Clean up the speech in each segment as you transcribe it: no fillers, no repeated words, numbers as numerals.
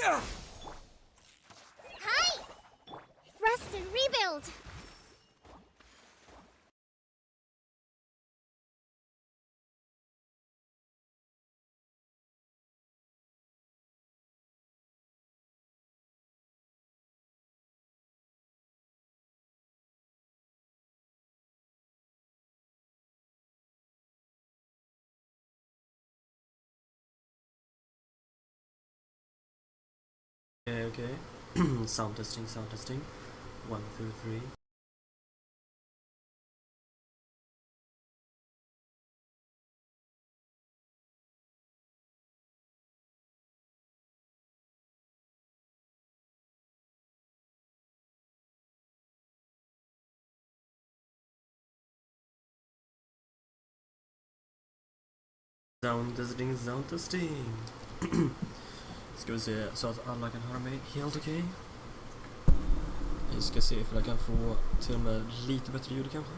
Hi! Rest and rebuild! Okay. Sound testing, sound testing. 1, 2, 3. Sound testing, sound testing. Ska vi se så att alla kan höra mig helt okej. Vi ska se if jag kan få till och med lite bättre ljud kanske.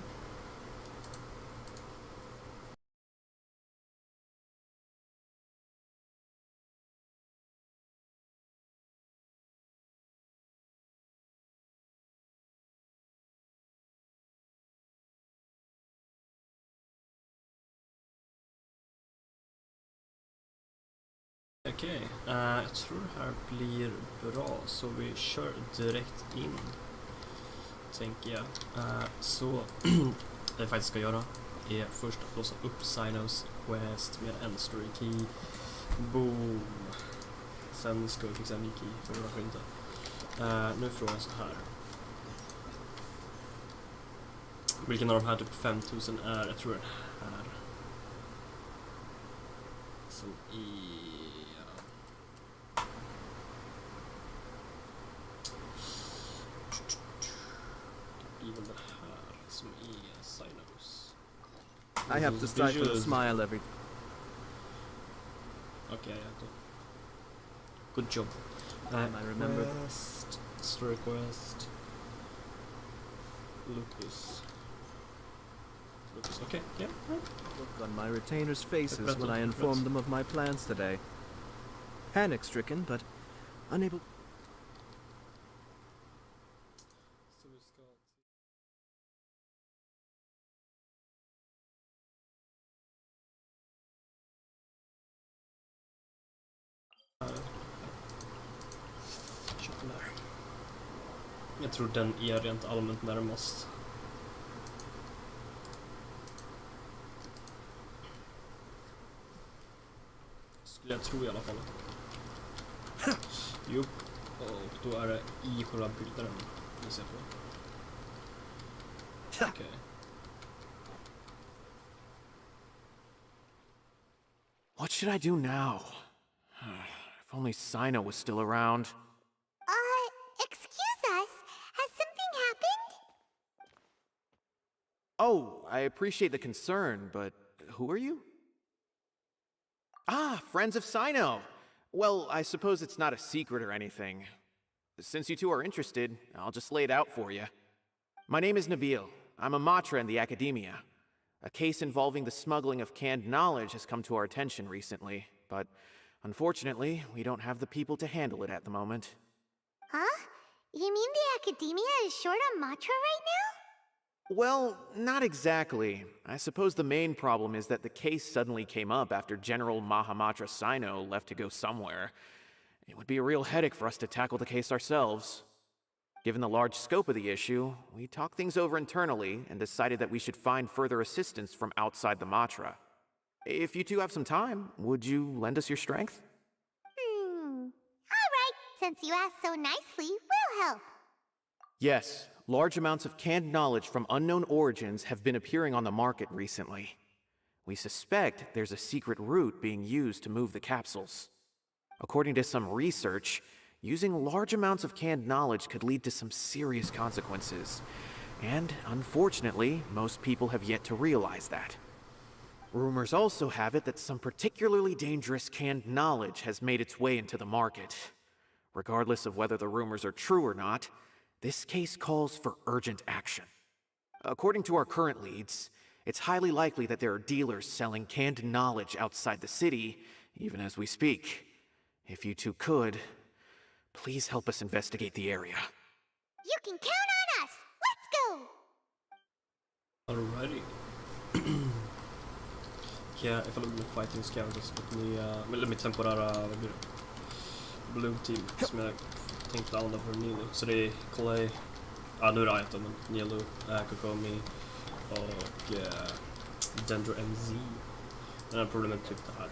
Okej, jag tror det här blir bra så vi kör direkt in, tänker jag. Så det jag faktiskt ska göra är först att låsa upp Cynos quest med en story key. Boom! Sen ska vi fixa en ny key, för varför inte. Nu är frågan så här. Vilken av de här typ 5000 är? Jag tror den här. Som är... Even the här som är Cynos. I have to stifle a smile every... Okay, good job. I remember. Quest, story quest. Lucas. Okay, yeah. Look on my retainers' faces when I informed them of my plans today. Panic-stricken, but unable... Jag tror den är rent allmänt närmast. Skulle jag tro i alla fall. Jo, och då är det i själva byggnaden vi ser på. Okej. What should I do now? If only Cyno was still around. Excuse us. Has something happened? Oh, I appreciate the concern, but who are you? Ah, friends of Cyno! Well, I suppose it's not a secret or anything. Since you two are interested, I'll just lay it out for you. My name is Nabil. I'm a matra in the academia. A case involving the smuggling of canned knowledge has come to our attention recently, but unfortunately, we don't have the people to handle it at the moment. Huh? You mean the academia is short on matra right now? Well, not exactly. I suppose the main problem is that the case suddenly came up after General Mahamatra Cyno left to go somewhere. It would be a real headache for us to tackle the case ourselves. Given the large scope of the issue, we talked things over internally and decided that we should find further assistance from outside the Matra. If you two have some time, would you lend us your strength? All right. Since you asked so nicely, we'll help. Yes, large amounts of canned knowledge from unknown origins have been appearing on the market recently. We suspect there's a secret route being used to move the capsules. According to some research, using large amounts of canned knowledge could lead to some serious consequences. And unfortunately, most people have yet to realize that. Rumors also have it that some particularly dangerous canned knowledge has made its way into the market. Regardless of whether the rumors are true or not, this case calls for urgent action. According to our current leads, it's highly likely that there are dealers selling canned knowledge outside the city, even as we speak. If you two could, Please help us investigate the area. You can count on us! Let's go! Alrighty. Ja, ifall det blir fighting ska jag spela med temporära blue team som jag tänkte använda för Nilo. Så det är kolla, ja nu är det inte men Nilo, Kokomi och Dendro MZ. Den här problemet typ det här.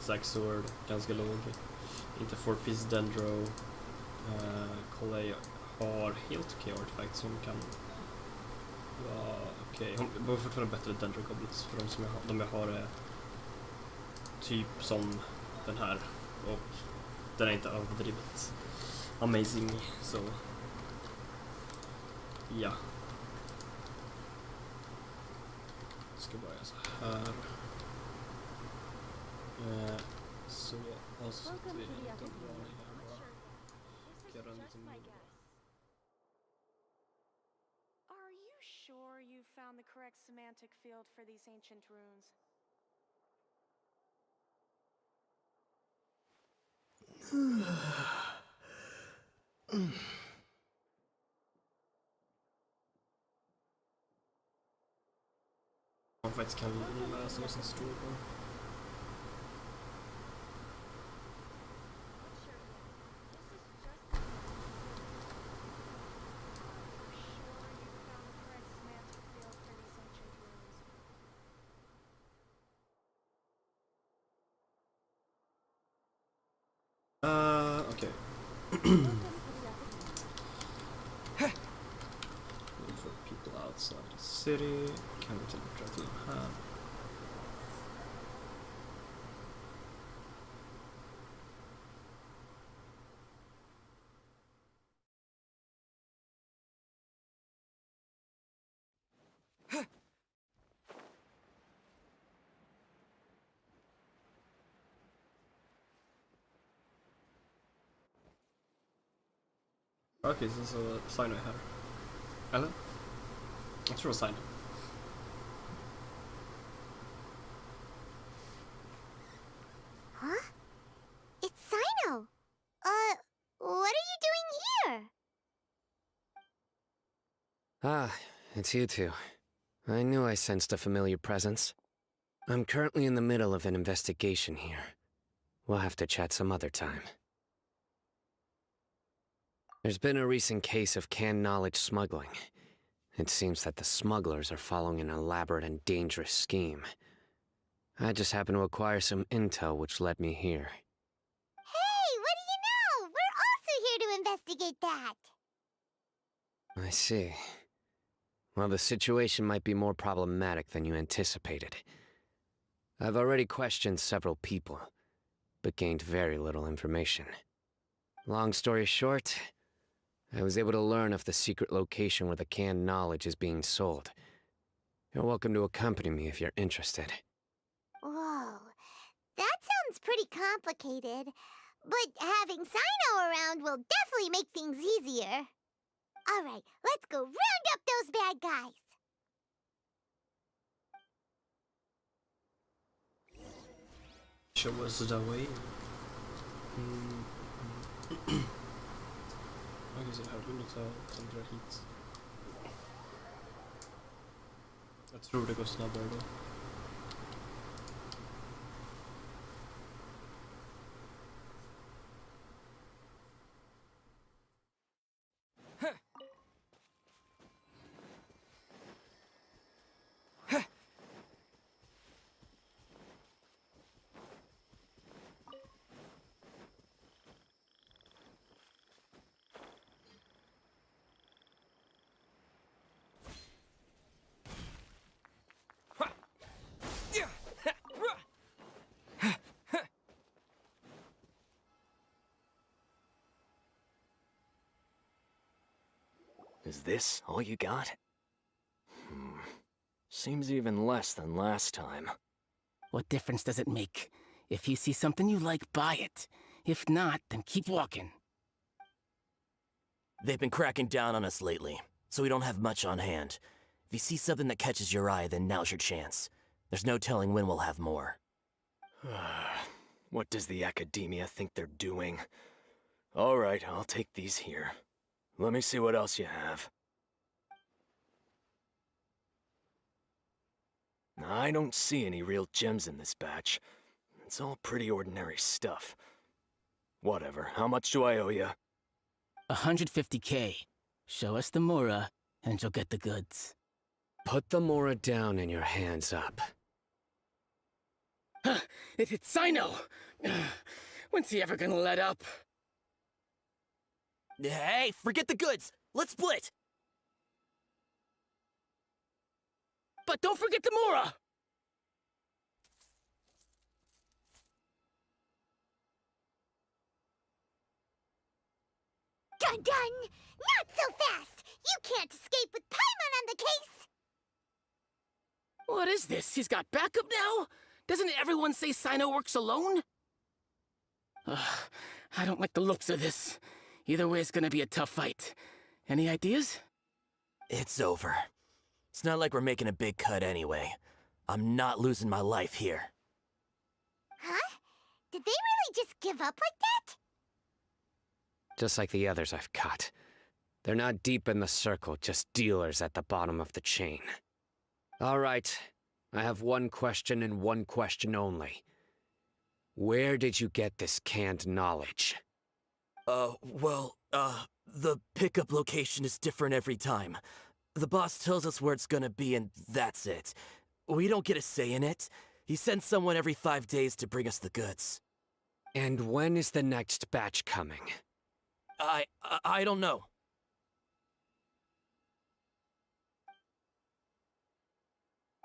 Zack Sword, ganska låg. Inte 4-piece Dendro. Kolla har helt okej artifact som kan vara okej. Hon behöver fortfarande bättre Dendro Goblets för de jag har är typ som den här och den är inte överdrivet amazing så ja. Ska börja så här. Så alltså sätter vi en vanlig här bara. Göra en liten Are you sure you found the correct semantic field for these ancient runes? Man faktiskt kan läsa vad som står på. Okej. For people outside the city. Kan vi teleportera till den här. Okej, så Cyno är här. Eller? Jag tror det var Cyno. Huh? It's Cyno! What are you doing here? Ah, it's you two. I knew I sensed a familiar presence. I'm currently in the middle of an investigation here. We'll have to chat some other time. There's been a recent case of canned knowledge smuggling. It seems that the smugglers are following an elaborate and dangerous scheme. I just happened to acquire some intel which led me here. Hey, what do you know? We're also here to investigate that. I see. Well, the situation might be more problematic than you anticipated. I've already questioned several people, but gained very little information. Long story short, I was able to learn of the secret location where the canned knowledge is being sold. You're welcome to accompany me if you're interested. Whoa, that sounds pretty complicated. But having Cyno around will definitely make things easier. All right, let's go round up those bad guys. Show us the way. Okej, så här vill du ta dra hit. Jag tror det går snabbare då. Is this all you got? Seems even less than last time. What difference does it make? If you see something you like, buy it. If not, then keep walking. They've been cracking down on us lately, so we don't have much on hand. If you see something that catches your eye, then now's your chance. There's no telling when we'll have more. What does the academia think they're doing? All right, I'll take these here. Let me see what else you have. I don't see any real gems in this batch. It's all pretty ordinary stuff. Whatever, how much do I owe you? 150K. Show us the Mora, and you'll get the goods. Put the Mora down and your hands up. It's Cyno! When's he ever gonna let up? Hey, forget the goods! Let's split! But don't forget the Mora! Dun dun! Not so fast! You can't escape with Paimon on the case! What is this? He's got backup now? Doesn't everyone say Cyno works alone? I don't like the looks of this. Either way, it's gonna be a tough fight. Any ideas? It's over. It's not like we're making a big cut anyway. I'm not losing my life here. Huh? Did they really just give up like that? Just like the others I've cut. They're not deep in the circle, just dealers at the bottom of the chain. All right, I have one question and one question only. Where did you get this canned knowledge? The pickup location is different every time. The boss tells us where it's gonna be and that's it. We don't get a say in it. He sends someone every 5 days to bring us the goods. And when is the next batch coming? I don't know.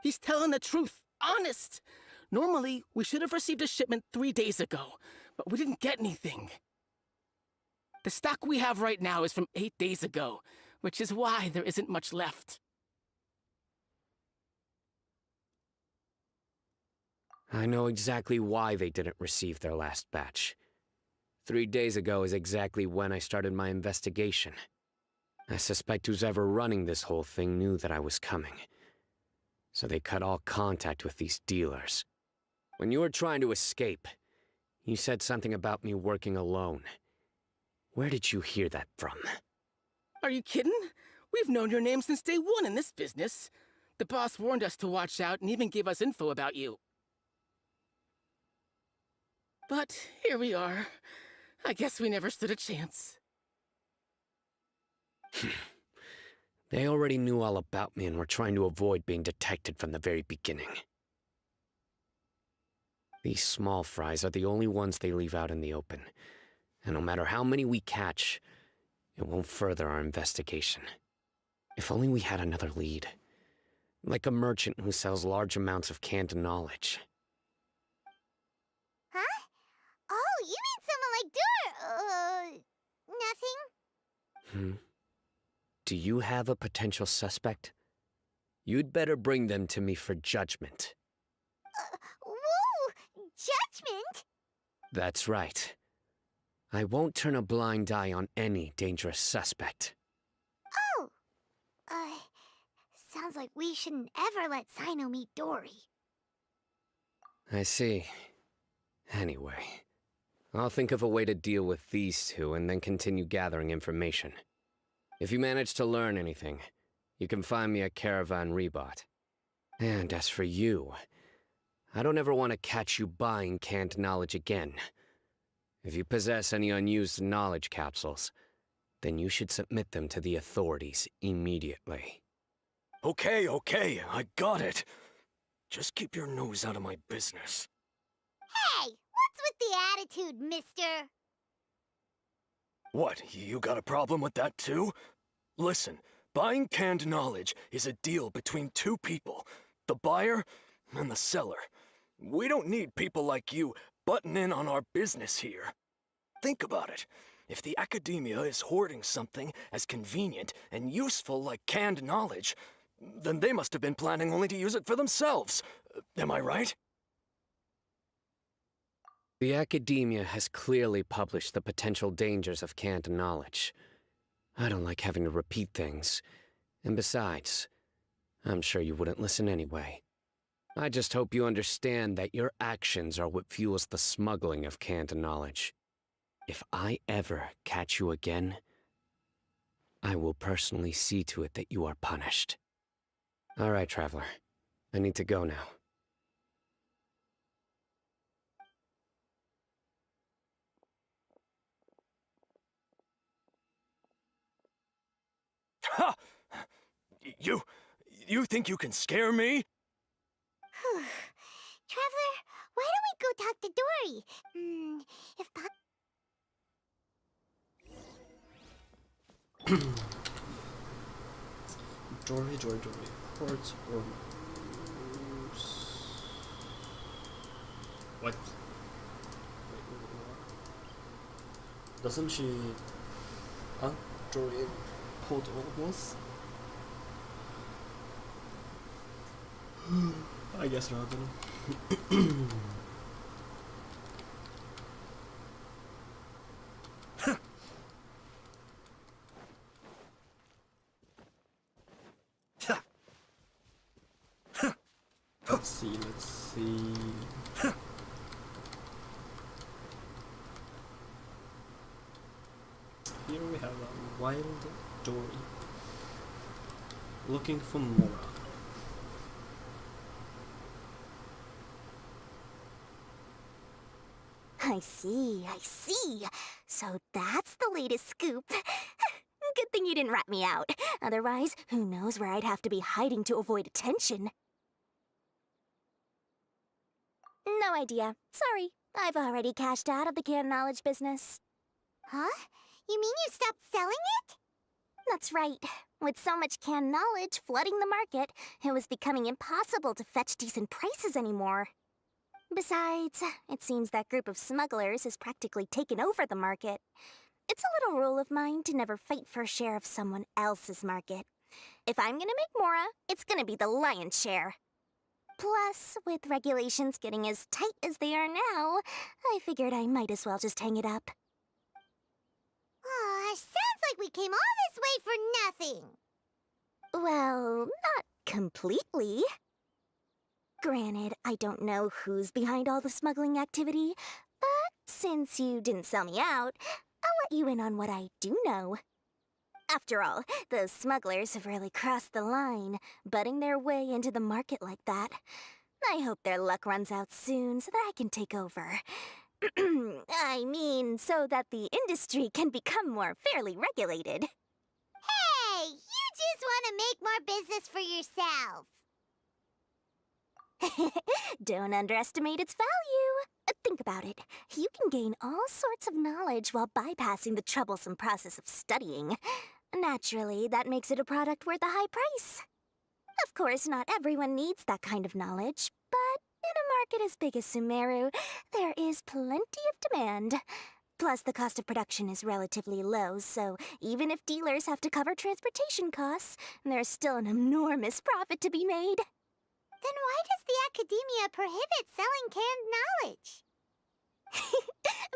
He's telling the truth. Honest. Normally, we should have received a shipment 3 days ago, but we didn't get anything. The stock we have right now is from 8 days ago, which is why there isn't much left. I know exactly why they didn't receive their last batch. 3 days ago is exactly when I started my investigation. I suspect who's ever running this whole thing knew that I was coming. So they cut all contact with these dealers. When you were trying to escape, you said something about me working alone. Where did you hear that from? Are you kidding? We've known your name since day one in this business. The boss warned us to watch out and even gave us info about you. But here we are. I guess we never stood a chance. They already knew all about me and were trying to avoid being detected from the very beginning. These small fries are the only ones they leave out in the open. And no matter how many we catch, it won't further our investigation. If only we had another lead. Like a merchant who sells large amounts of canned knowledge. Huh? Oh, you mean someone like nothing? Do you have a potential suspect? You'd better bring them to me for judgment. Whoa! Judgment? That's right. I won't turn a blind eye on any dangerous suspect. Oh! Sounds like we shouldn't ever let Cyno meet Dory. I see. Anyway, I'll think of a way to deal with these two and then continue gathering information. If you manage to learn anything, you can find me at Caravan Rebot. And as for you, I don't ever want to catch you buying canned knowledge again. If you possess any unused knowledge capsules, then you should submit them to the authorities immediately. Okay, I got it. Just keep your nose out of my business. Hey! What's with the attitude, mister? What, you got a problem with that too? Listen, buying canned knowledge is a deal between two people, the buyer and the seller. We don't need people like you butting in on our business here. Think about it. If the academia is hoarding something as convenient and useful like canned knowledge, then they must have been planning only to use it for themselves. Am I right? The academia has clearly published the potential dangers of canned knowledge. I don't like having to repeat things. And besides, I'm sure you wouldn't listen anyway. I just hope you understand that your actions are what fuels the smuggling of canned knowledge. If I ever catch you again, I will personally see to it that you are punished. All right, Traveler. I need to go now. Ha! You think you can scare me? Traveler, why don't we go talk to Dory? If Dory. Ports or moves. What? Doesn't she? Huh? Dory port or moves? I guess not. Let's see. Here we have a wild Dory. Looking for Mora. I see. So that's the latest scoop. Good thing you didn't rat me out. Otherwise, who knows where I'd have to be hiding to avoid attention. No idea. Sorry. I've already cashed out of the canned knowledge business. Huh? You mean you stopped selling it? That's right. With so much canned knowledge flooding the market, it was becoming impossible to fetch decent prices anymore. Besides, it seems that group of smugglers has practically taken over the market. It's a little rule of mine to never fight for a share of someone else's market. If I'm gonna make Mora, it's gonna be the lion's share. Plus, with regulations getting as tight as they are now, I figured I might as well just hang it up. Sounds like we came all this way for nothing. Well, not completely. Granted, I don't know who's behind all the smuggling activity, but since you didn't sell me out, I'll let you in on what I do know. After all, those smugglers have really crossed the line, butting their way into the market like that. I hope their luck runs out soon so that I can take over. I mean, so that the industry can become more fairly regulated. Hey, you just want to make more business for yourself. Don't underestimate its value. Think about it. You can gain all sorts of knowledge while bypassing the troublesome process of studying. Naturally, that makes it a product worth a high price. Of course, not everyone needs that kind of knowledge, but in a market as big as Sumeru, there is plenty of demand. Plus, the cost of production is relatively low, so even if dealers have to cover transportation costs, there's still an enormous profit to be made. Then why does the academia prohibit selling canned knowledge?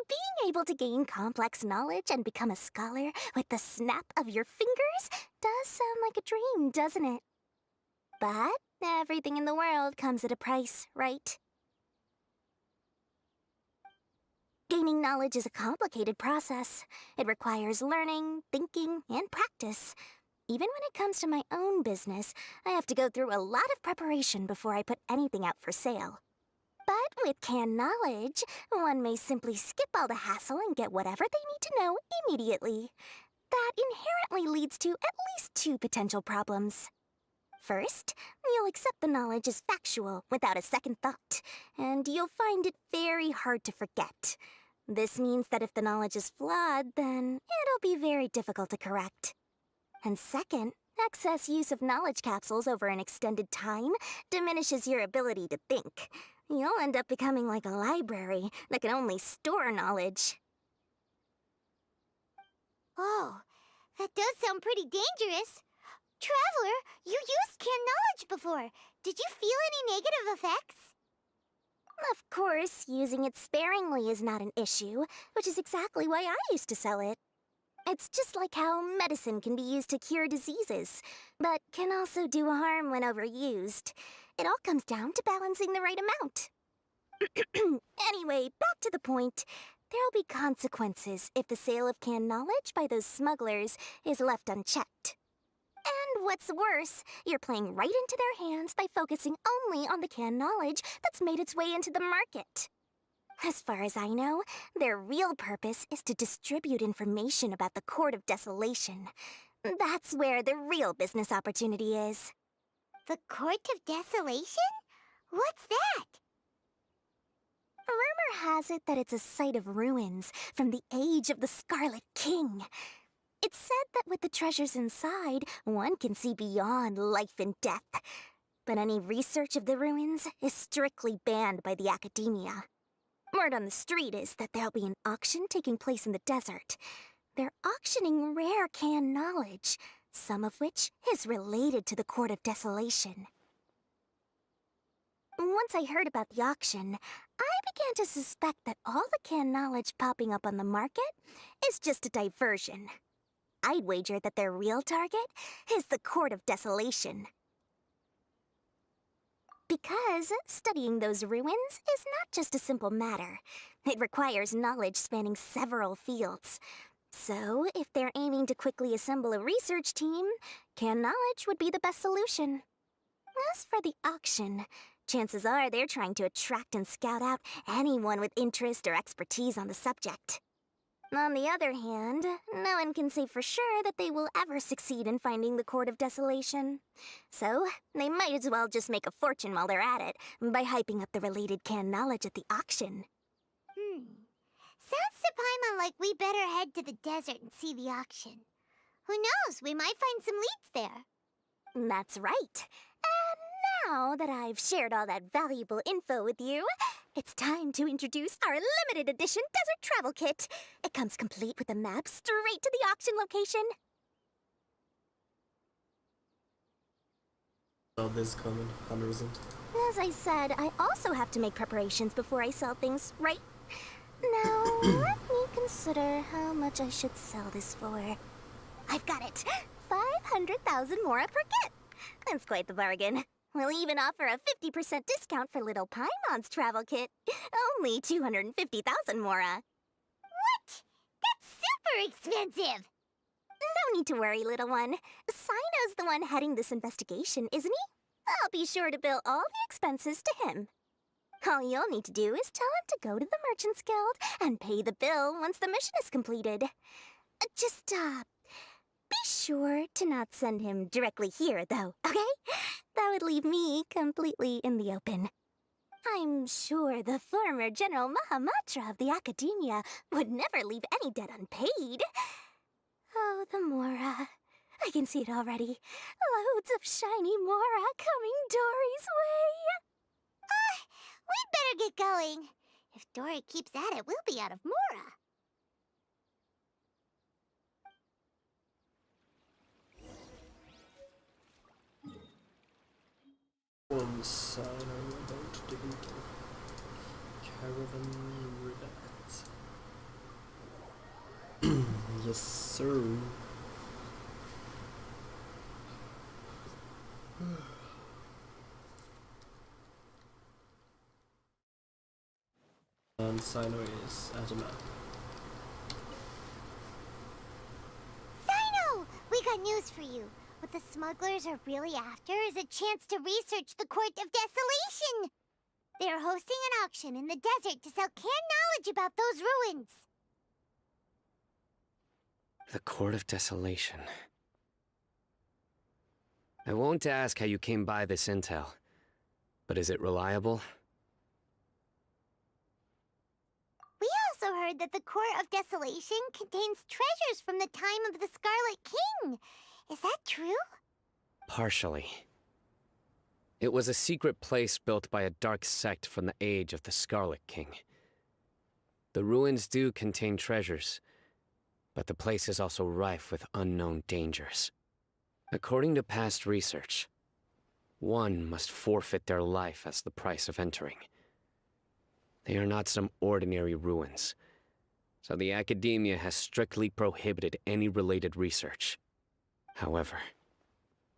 Being able to gain complex knowledge and become a scholar with the snap of your fingers does sound like a dream, doesn't it? But everything in the world comes at a price, right? Gaining knowledge is a complicated process. It requires learning, thinking, and practice. Even when it comes to my own business, I have to go through a lot of preparation before I put anything out for sale. But with canned knowledge, one may simply skip all the hassle and get whatever they need to know immediately. That inherently leads to at least two potential problems. First, you'll accept the knowledge as factual without a second thought, and you'll find it very hard to forget. This means that if the knowledge is flawed, then it'll be very difficult to correct. And second, excess use of knowledge capsules over an extended time diminishes your ability to think. You'll end up becoming like a library that can only store knowledge. Oh, that does sound pretty dangerous. Traveler, you used canned knowledge before. Did you feel any negative effects? Of course, using it sparingly is not an issue, which is exactly why I used to sell it. It's just like how medicine can be used to cure diseases, but can also do harm when overused. It all comes down to balancing the right amount. Anyway, back to the point. There'll be consequences if the sale of canned knowledge by those smugglers is left unchecked. And what's worse, you're playing right into their hands by focusing only on the canned knowledge that's made its way into the market. As far as I know, their real purpose is to distribute information about the Court of Desolation. That's where the real business opportunity is. The Court of Desolation? What's that? Rumor has it that it's a site of ruins from the age of the Scarlet King. It's said that with the treasures inside, one can see beyond life and death. But any research of the ruins is strictly banned by the academia. Word on the street is that there'll be an auction taking place in the desert. They're auctioning rare canned knowledge, some of which is related to the Court of Desolation. Once I heard about the auction, I began to suspect that all the canned knowledge popping up on the market is just a diversion. I'd wager that their real target is the Court of Desolation. Because studying those ruins is not just a simple matter. It requires knowledge spanning several fields. So, if they're aiming to quickly assemble a research team, canned knowledge would be the best solution. As for the auction, chances are they're trying to attract and scout out anyone with interest or expertise on the subject. On the other hand, no one can say for sure that they will ever succeed in finding the Court of Desolation. So, they might as well just make a fortune while they're at it by hyping up the related canned knowledge at the auction. Sounds to Paimon like we better head to the desert and see the auction. Who knows, we might find some leads there. That's right. And now that I've shared all that valuable info with you, it's time to introduce our limited edition desert travel kit. It comes complete with a map straight to the auction location. Saw this coming, 100%. As I said, I also have to make preparations before I sell things, right? Now, let me consider how much I should sell this for. I've got it! 500,000 mora per kit! That's quite the bargain. We'll even offer a 50% discount for little Paimon's travel kit. Only 250,000 mora. What? That's super expensive! No need to worry, little one. Cyno's the one heading this investigation, isn't he? I'll be sure to bill all the expenses to him. All you'll need to do is tell him to go to the Merchants Guild and pay the bill once the mission is completed. Just, be sure to not send him directly here, though, okay? That would leave me completely in the open. I'm sure the former General Mahamatra of the Academia would never leave any debt unpaid. Oh, the Mora. I can see it already. Loads of shiny Mora coming Dory's way. We'd better get going. If Dory keeps at it, we'll be out of mora. One sign I'm about to enter. Caravan Rivet. Yes, sir. And Cyno is at a map. Cyno! We got news for you. What the smugglers are really after is a chance to research the Court of Desolation. They are hosting an auction in the desert to sell canned knowledge about those ruins. The Court of Desolation. I won't ask how you came by this intel, but is it reliable? We also heard that the Court of Desolation contains treasures from the time of the Scarlet King. Is that true? Partially. It was a secret place built by a dark sect from the age of the Scarlet King. The ruins do contain treasures, but the place is also rife with unknown dangers. According to past research, one must forfeit their life as the price of entering. They are not some ordinary ruins, so the Academia has strictly prohibited any related research. However,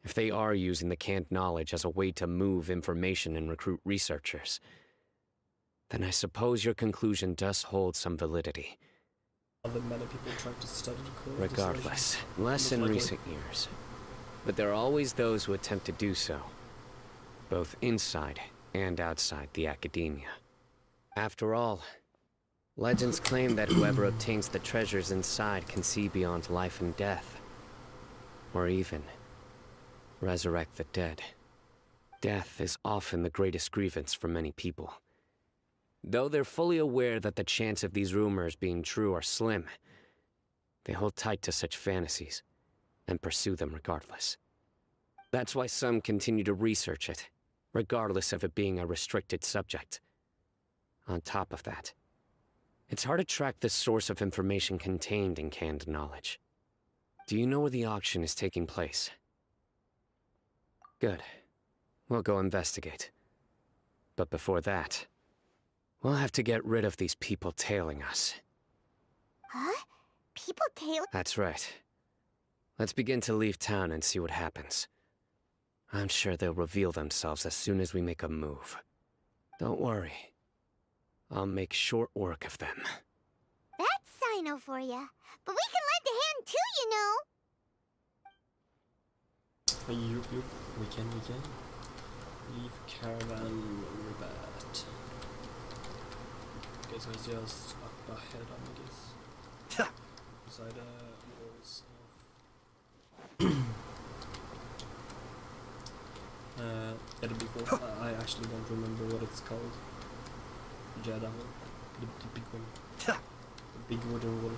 if they are using the canned knowledge as a way to move information and recruit researchers, then I suppose your conclusion does hold some validity. Other many people trying to study core Regardless, less in recent years. But there are always those who attempt to do so, both inside and outside the academia. After all, legends claim that whoever obtains the treasures inside can see beyond life and death, or even resurrect the dead. Death is often the greatest grievance for many people. Though they're fully aware that the chance of these rumors being true are slim, they hold tight to such fantasies and pursue them regardless. That's why some continue to research it, regardless of it being a restricted subject. On top of that, it's hard to track the source of information contained in canned knowledge. Do you know where the auction is taking place? Good. We'll go investigate. But before that, we'll have to get rid of these people tailing us. Huh? People tailing? That's right. Let's begin to leave town and see what happens. I'm sure they'll reveal themselves as soon as we make a move. Don't worry. I'll make short work of them. That's Cyno for ya. But we can lend a hand too, you know. We can. Leave caravan Ribat. Okay, so it's just up ahead, I guess. Beside walls of... yeah, the big wall. I actually don't remember what it's called. Jada wall. The big one. The big wooden wall.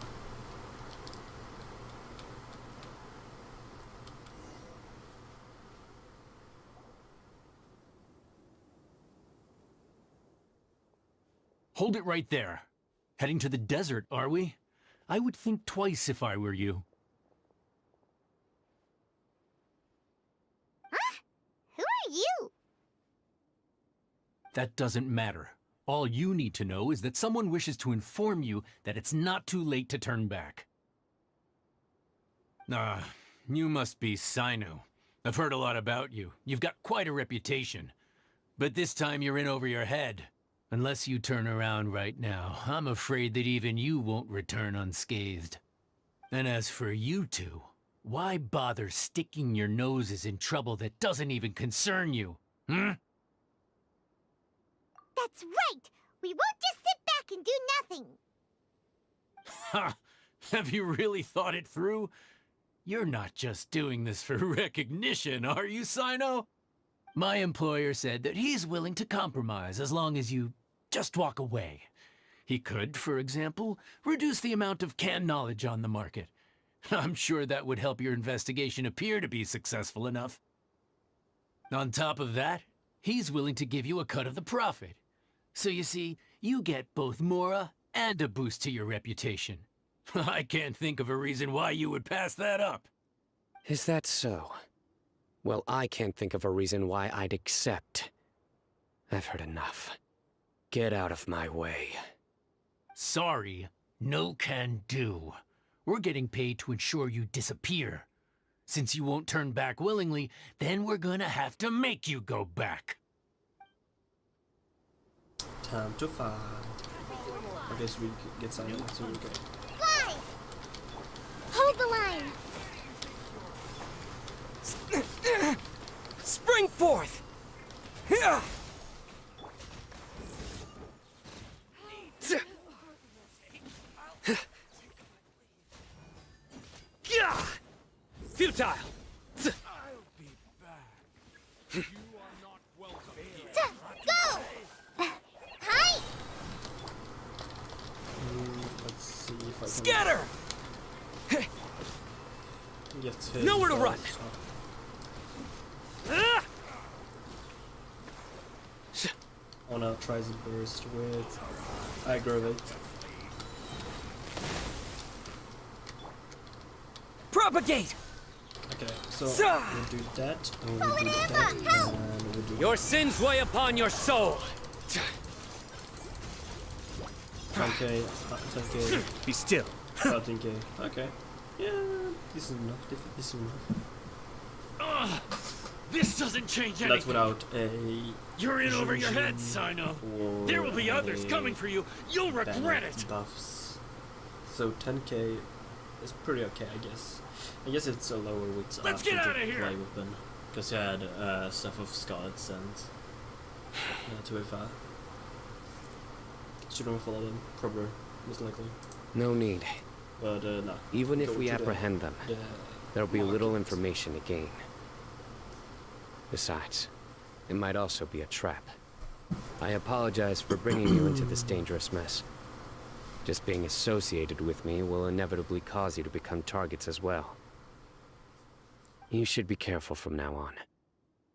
Hold it right there. Heading to the desert, are we? I would think twice if I were you. Huh? Who are you? That doesn't matter. All you need to know is that someone wishes to inform you that it's not too late to turn back. You must be Cyno. I've heard a lot about you. You've got quite a reputation. But this time you're in over your head. Unless you turn around right now, I'm afraid that even you won't return unscathed. And as for you two, why bother sticking your noses in trouble that doesn't even concern you, hmm? That's right! We won't just sit back and do nothing! Ha! Have you really thought it through? You're not just doing this for recognition, are you, Cyno? My employer said that he's willing to compromise as long as you just walk away. He could, for example, reduce the amount of canned knowledge on the market. I'm sure that would help your investigation appear to be successful enough. On top of that, he's willing to give you a cut of the profit. So you see, you get both Mora and a boost to your reputation. I can't think of a reason why you would pass that up. Is that so? Well, I can't think of a reason why I'd accept. I've heard enough. Get out of my way. Sorry, no can do. We're getting paid to ensure you disappear. Since you won't turn back willingly, then we're gonna have to make you go back. Time to fight. I guess we get silent so we go. Fly! Hold the line! Spring forth! Futile! I'll be back. You are not welcome here. Go! Hi! Let's see if I can Scatter! get him. Nowhere to run! Oh no, tries to burst with aggravate. Propagate! Okay, so we'll do that, and we'll do that, and we'll do Your sins weigh upon your soul! 10k, 10k, Be still. 13k. Okay. Yeah, this is enough. This is enough. This doesn't change anything. That's without a... You're in over your head, Cyno. There will be others coming for you. You'll regret it. Buffs. So 10k is pretty okay, I guess. I guess it's a lower with Let's get out of here. play weapon. Because you had stuff of Scots and 205. Shouldn't follow them, probably, most likely. No need. But no. Even if Go we to apprehend them, there'll be market. little information to gain. Besides, it might also be a trap. I apologize for bringing you into this dangerous mess. Just being associated with me will inevitably cause you to become targets as well. You should be careful from now on.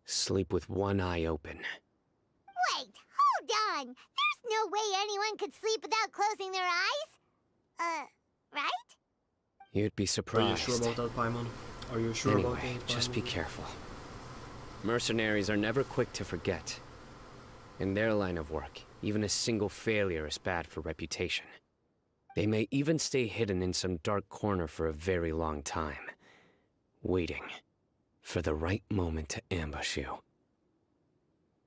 Sleep with one eye open. Wait, hold on. There's no way anyone could sleep without closing their eyes. Right? You'd be Are you surprised. sure about that, Paimon? Are you sure about Anyway, that, just be Paimon? careful. Mercenaries are never quick to forget. In their line of work, even a single failure is bad for reputation. They may even stay hidden in some dark corner for a very long time, waiting for the right moment to ambush you.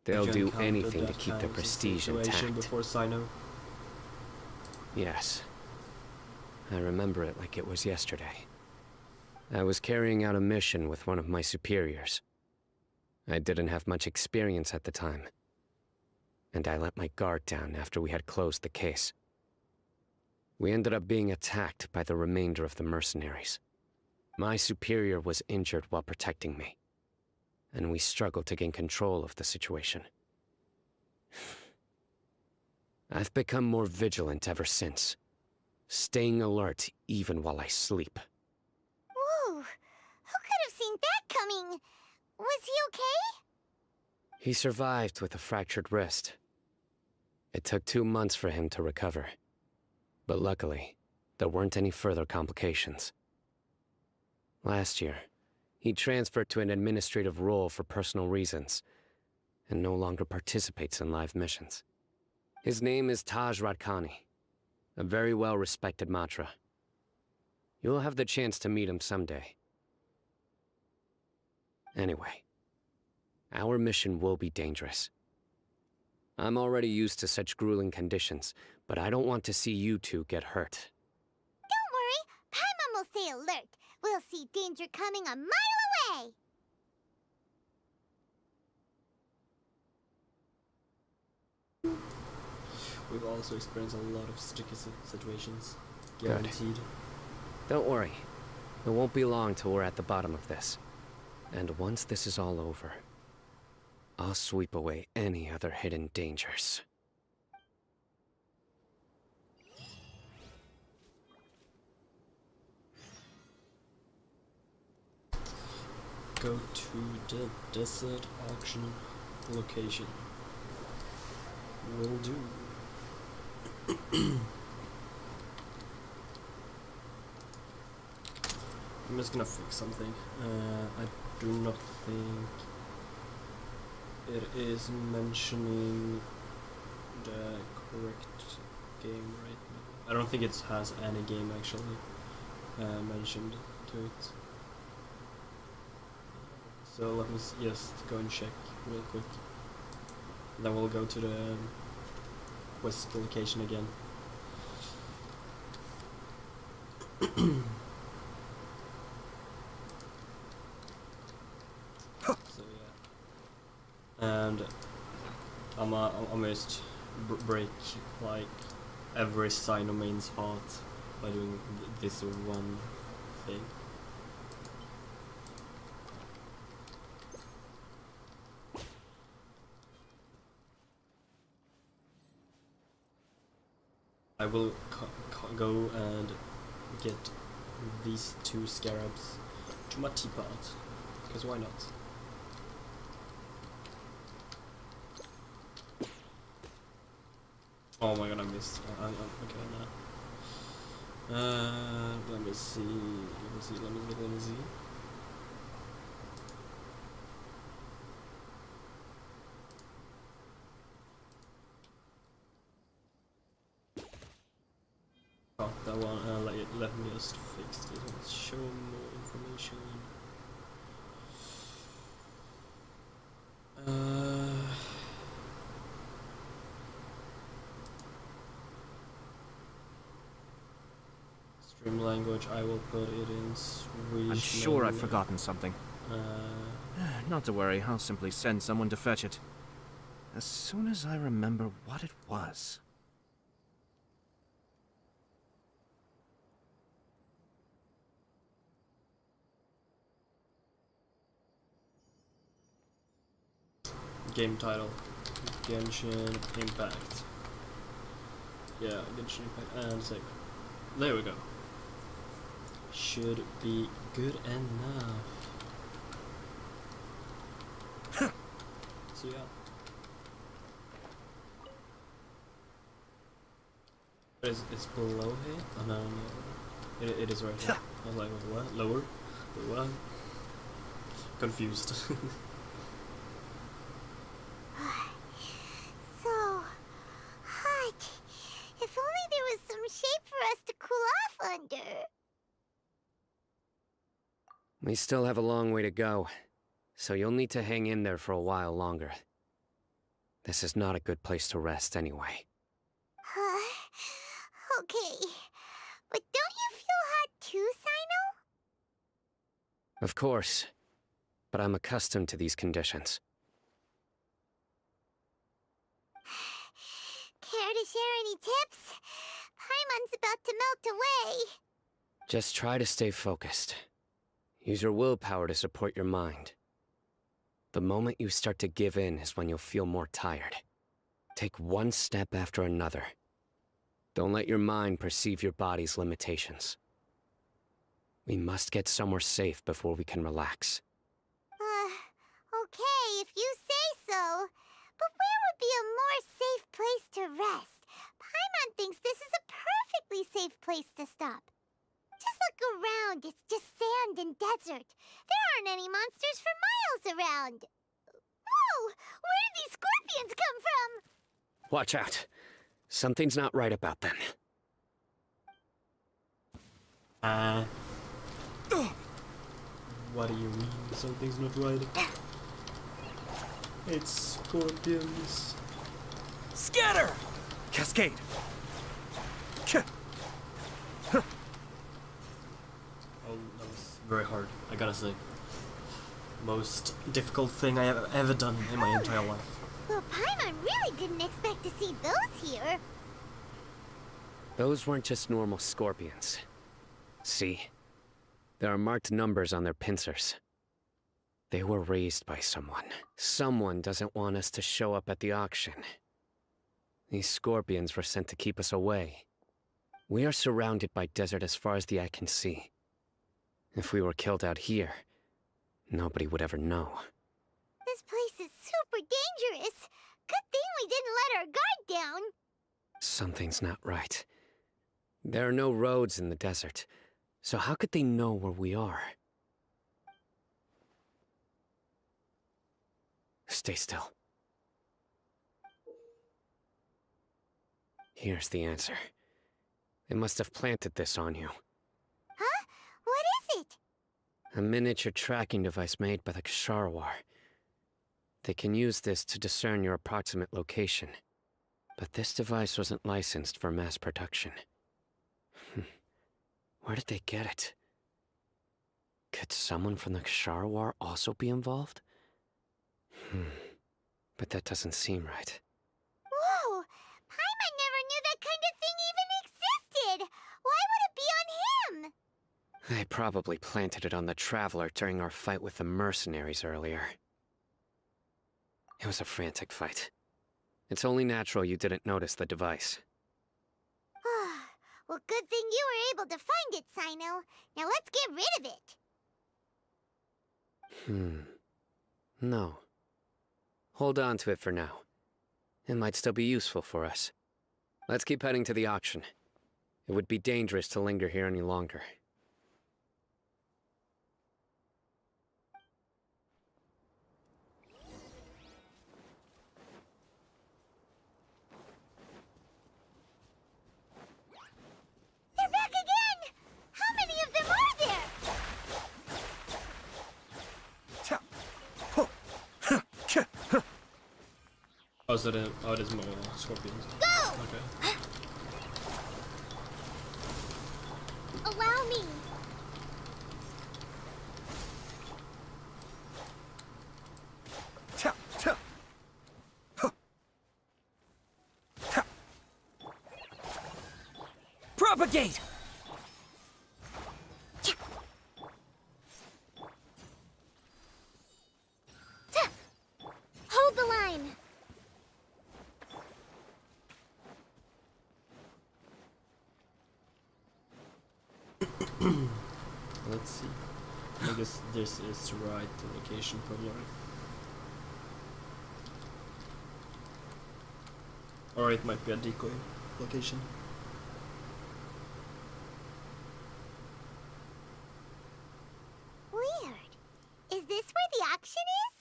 They'll Did you do encounter anything to that keep kind their of prestige situation intact. before Cyno? Yes. I remember it like it was yesterday. I was carrying out a mission with one of my superiors. I didn't have much experience at the time, and I let my guard down after we had closed the case. We ended up being attacked by the remainder of the mercenaries. My superior was injured while protecting me, and we struggled to gain control of the situation. I've become more vigilant ever since, staying alert even while I sleep. Whoa, who could have seen that coming? Was he okay? He survived with a fractured wrist. It took 2 months for him to recover. But luckily, there weren't any further complications. Last year, he transferred to an administrative role for personal reasons, and no longer participates in live missions. His name is Taj Radkani, a very well-respected Matra. You'll have the chance to meet him someday. Anyway, our mission will be dangerous. I'm already used to such grueling conditions, but I don't want to see you two get hurt. Don't worry, Paimon will stay alert. We'll see danger coming a mile away. We've also experienced a lot of sticky situations. Good. Guaranteed. Don't worry. It won't be long till we're at the bottom of this. And once this is all over, I'll sweep away any other hidden dangers. Go to the desert auction location. Will do. I'm just gonna fix something. I do not think it is mentioning the correct game right now. I don't think it has any game actually mentioned to it. So let me just go and check real quick. Then we'll go to the quest location again. So yeah, and I'm almost break like every Cyno main's heart by doing this one thing. I will go and get these 2 scarabs to my teapot, because why not? Oh my god, I missed. Okay, now. Let me see. Let me see. Oh, that one, let me just fix this one. Show more information. Stream language, I will put it in Swedish. I'm sure I've forgotten something. Uh, Not to worry, I'll simply send someone to fetch it. As soon as I remember what it was. game title. Genshin Impact. Yeah, Genshin Impact and save. There we go. Should be good enough. So yeah. It's below here? Oh no, no. It is right here. I was like, what? Lower? What? Confused. So hot. If only there was some shade for us to cool off under. We still have a long way to go, so you'll need to hang in there for a while longer. This is not a good place to rest anyway. Okay. But don't you feel hot too, Cyno? Of course, but I'm accustomed to these conditions. Care to share any tips? Paimon's about to melt away. Just try to stay focused. Use your willpower to support your mind. The moment you start to give in is when you'll feel more tired. Take one step after another. Don't let your mind perceive your body's limitations. We must get somewhere safe before we can relax. Okay, if you say so. But where would be a more safe place to rest? Paimon thinks this is a perfectly safe place to stop. Just look around, it's just sand and desert. There aren't any monsters for miles around. Whoa! Where did these scorpions come from? Watch out. Something's not right about them. What do you mean something's not right? It's scorpions. Scatter! Cascade! Oh, that was very hard, I gotta say. Most difficult thing I have ever done in my entire life. Well, Paimon really didn't expect to see those here. Those weren't just normal scorpions. See? There are marked numbers on their pincers. They were raised by someone. Someone doesn't want us to show up at the auction. These scorpions were sent to keep us away. We are surrounded by desert as far as the eye can see. If we were killed out here, nobody would ever know. This place is super dangerous. Good thing we didn't let our guard down. Something's not right. There are no roads in the desert, so how could they know where we are? Stay still. Here's the answer. They must have planted this on you. Huh? What is it? A miniature tracking device made by the Ksharawar. They can use this to discern your approximate location. But this device wasn't licensed for mass production. Where did they get it? Could someone from the Ksharawar also be involved? But that doesn't seem right. Whoa! Paimon never knew that kind of thing even existed! Why would it be on him? They probably planted it on the Traveler during our fight with the mercenaries earlier. It was a frantic fight. It's only natural you didn't notice the device. Well, good thing you were able to find it, Cyno. Now let's get rid of it. No. Hold on to it for now. It might still be useful for us. Let's keep heading to the auction. It would be dangerous to linger here any longer. They're back again! How many of them are there? Oh, så det, ja, det är små skorpions. Go! Okay. Allow me. Propagate! Hold the line. Let's see. I guess this is the right location probably. Or it might be a decoy location. Weird. Is this where the auction is?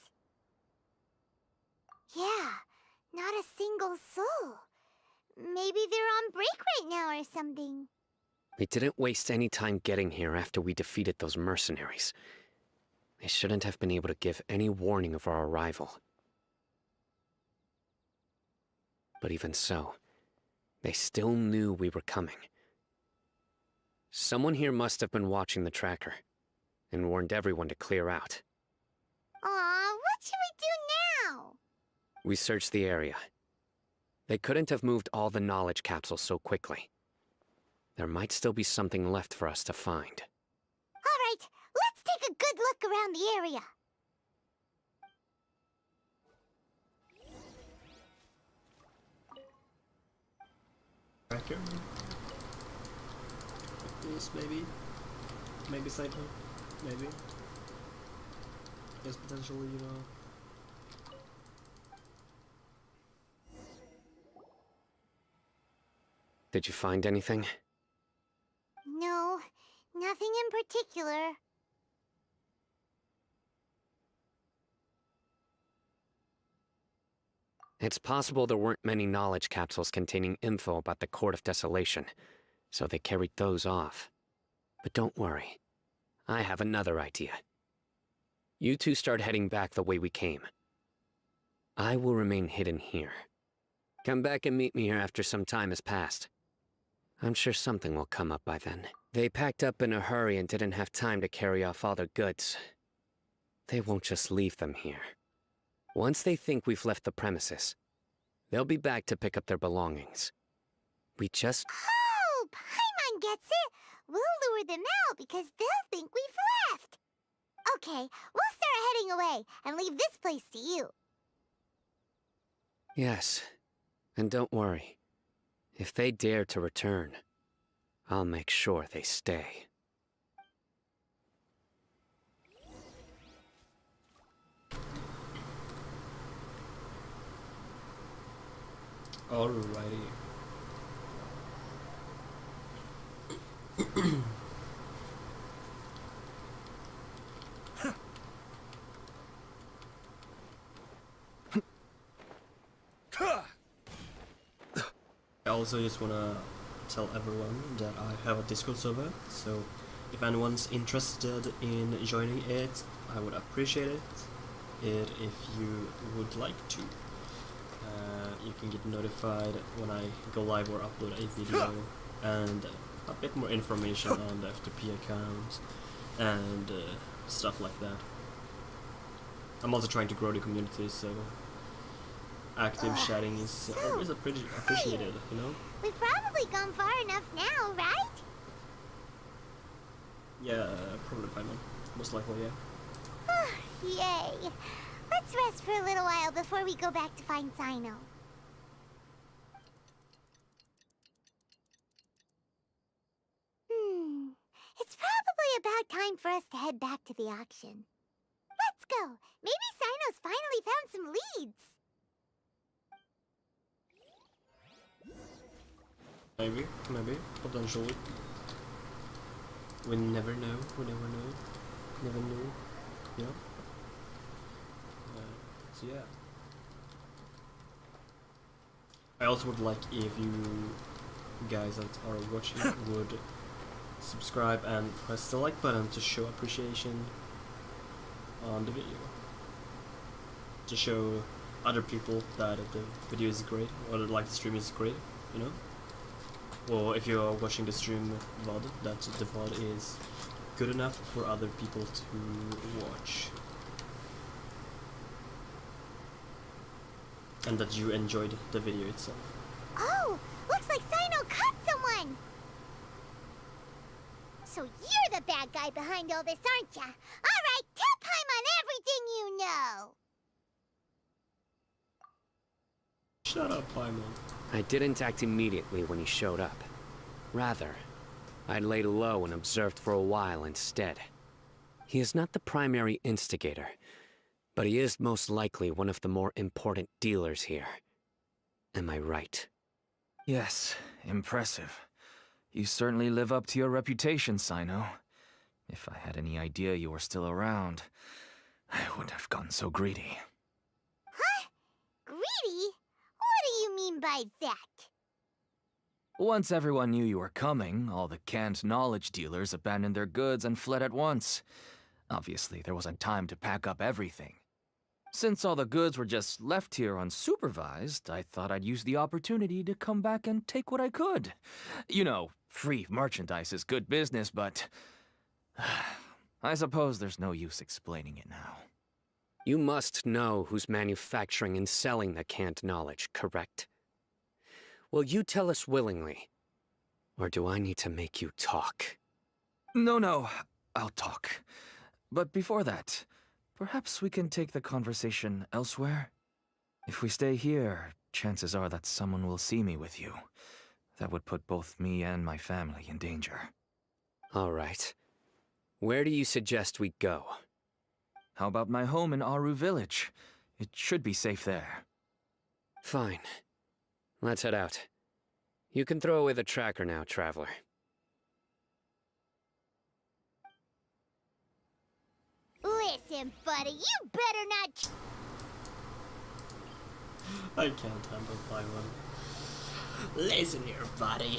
Yeah, not a single soul. Maybe they're on break right now or something. We didn't waste any time getting here after we defeated those mercenaries. They shouldn't have been able to give any warning of our arrival. But even so, they still knew we were coming. Someone here must have been watching the tracker and warned everyone to clear out. Aw, what should we do now? We searched the area. They couldn't have moved all the knowledge capsules so quickly. There might still be something left for us to find. All right, let's take a good look around the area. Tracker? Yes, maybe. Maybe Cyno. Maybe. Yes, potentially, you know. Did you find anything? No, nothing in particular. It's possible there weren't many knowledge capsules containing info about the Court of Desolation, so they carried those off. But don't worry. I have another idea. You two start heading back the way we came. I will remain hidden here. Come back and meet me here after some time has passed. I'm sure something will come up by then. They packed up in a hurry and didn't have time to carry off all their goods. They won't just leave them here. Once they think we've left the premises, they'll be back to pick up their belongings. We just... Oh, Paimon gets it. We'll lure them out because they'll think we've left. Okay, we'll start heading away and leave this place to you. Yes, and don't worry. If they dare to return, I'll make sure they stay. Alrighty. I also just wanna tell everyone that I have a Discord server, so if anyone's interested in joining it, I would appreciate it if you would like to. You can get notified when I go live or upload a video, and a bit more information on the FTP account and stuff like that. I'm also trying to grow the community, so active chatting is always appreciated, you know? We've probably gone far enough now, right? Yeah, probably Paimon. Most likely, yeah. Yay. Let's rest for a little while before we go back to find Cyno. It's probably about time for us to head back to the auction. Let's go. Maybe Cyno's finally found some leads. Maybe, potentially. We never know, never know, yeah. So yeah. I also would like if you guys that are watching would subscribe and press the like button to show appreciation on the video. To show other people that the video is great or like the stream is great, you know. Or if you're watching the stream VOD, that the VOD is good enough for other people to watch. And that you enjoyed the video itself. Oh, looks like Cyno caught someone! So you're the bad guy behind all this, aren't ya? Alright, tell Paimon everything you know! Shut up, Paimon. I didn't act immediately when he showed up. Rather, I laid low and observed for a while instead. He is not the primary instigator, but he is most likely one of the more important dealers here. Am I right? Yes, impressive. You certainly live up to your reputation, Cyno. If I had any idea you were still around, I wouldn't have gotten so greedy. Huh? Greedy? What do you mean by that? Once everyone knew you were coming, all the canned knowledge dealers abandoned their goods and fled at once. Obviously, there wasn't time to pack up everything. Since all the goods were just left here unsupervised, I thought I'd use the opportunity to come back and take what I could. You know, free merchandise is good business, but I suppose there's no use explaining it now. You must know who's manufacturing and selling the canned knowledge, correct? Will you tell us willingly? Or do I need to make you talk? No, I'll talk. But before that, perhaps we can take the conversation elsewhere? If we stay here, chances are that someone will see me with you. That would put both me and my family in danger. All right. Where do you suggest we go? How about my home in Aru Village? It should be safe there. Fine. Let's head out. You can throw away the tracker now, Traveler. Listen, buddy, you better not... I can't handle Paimon. Listen here, buddy.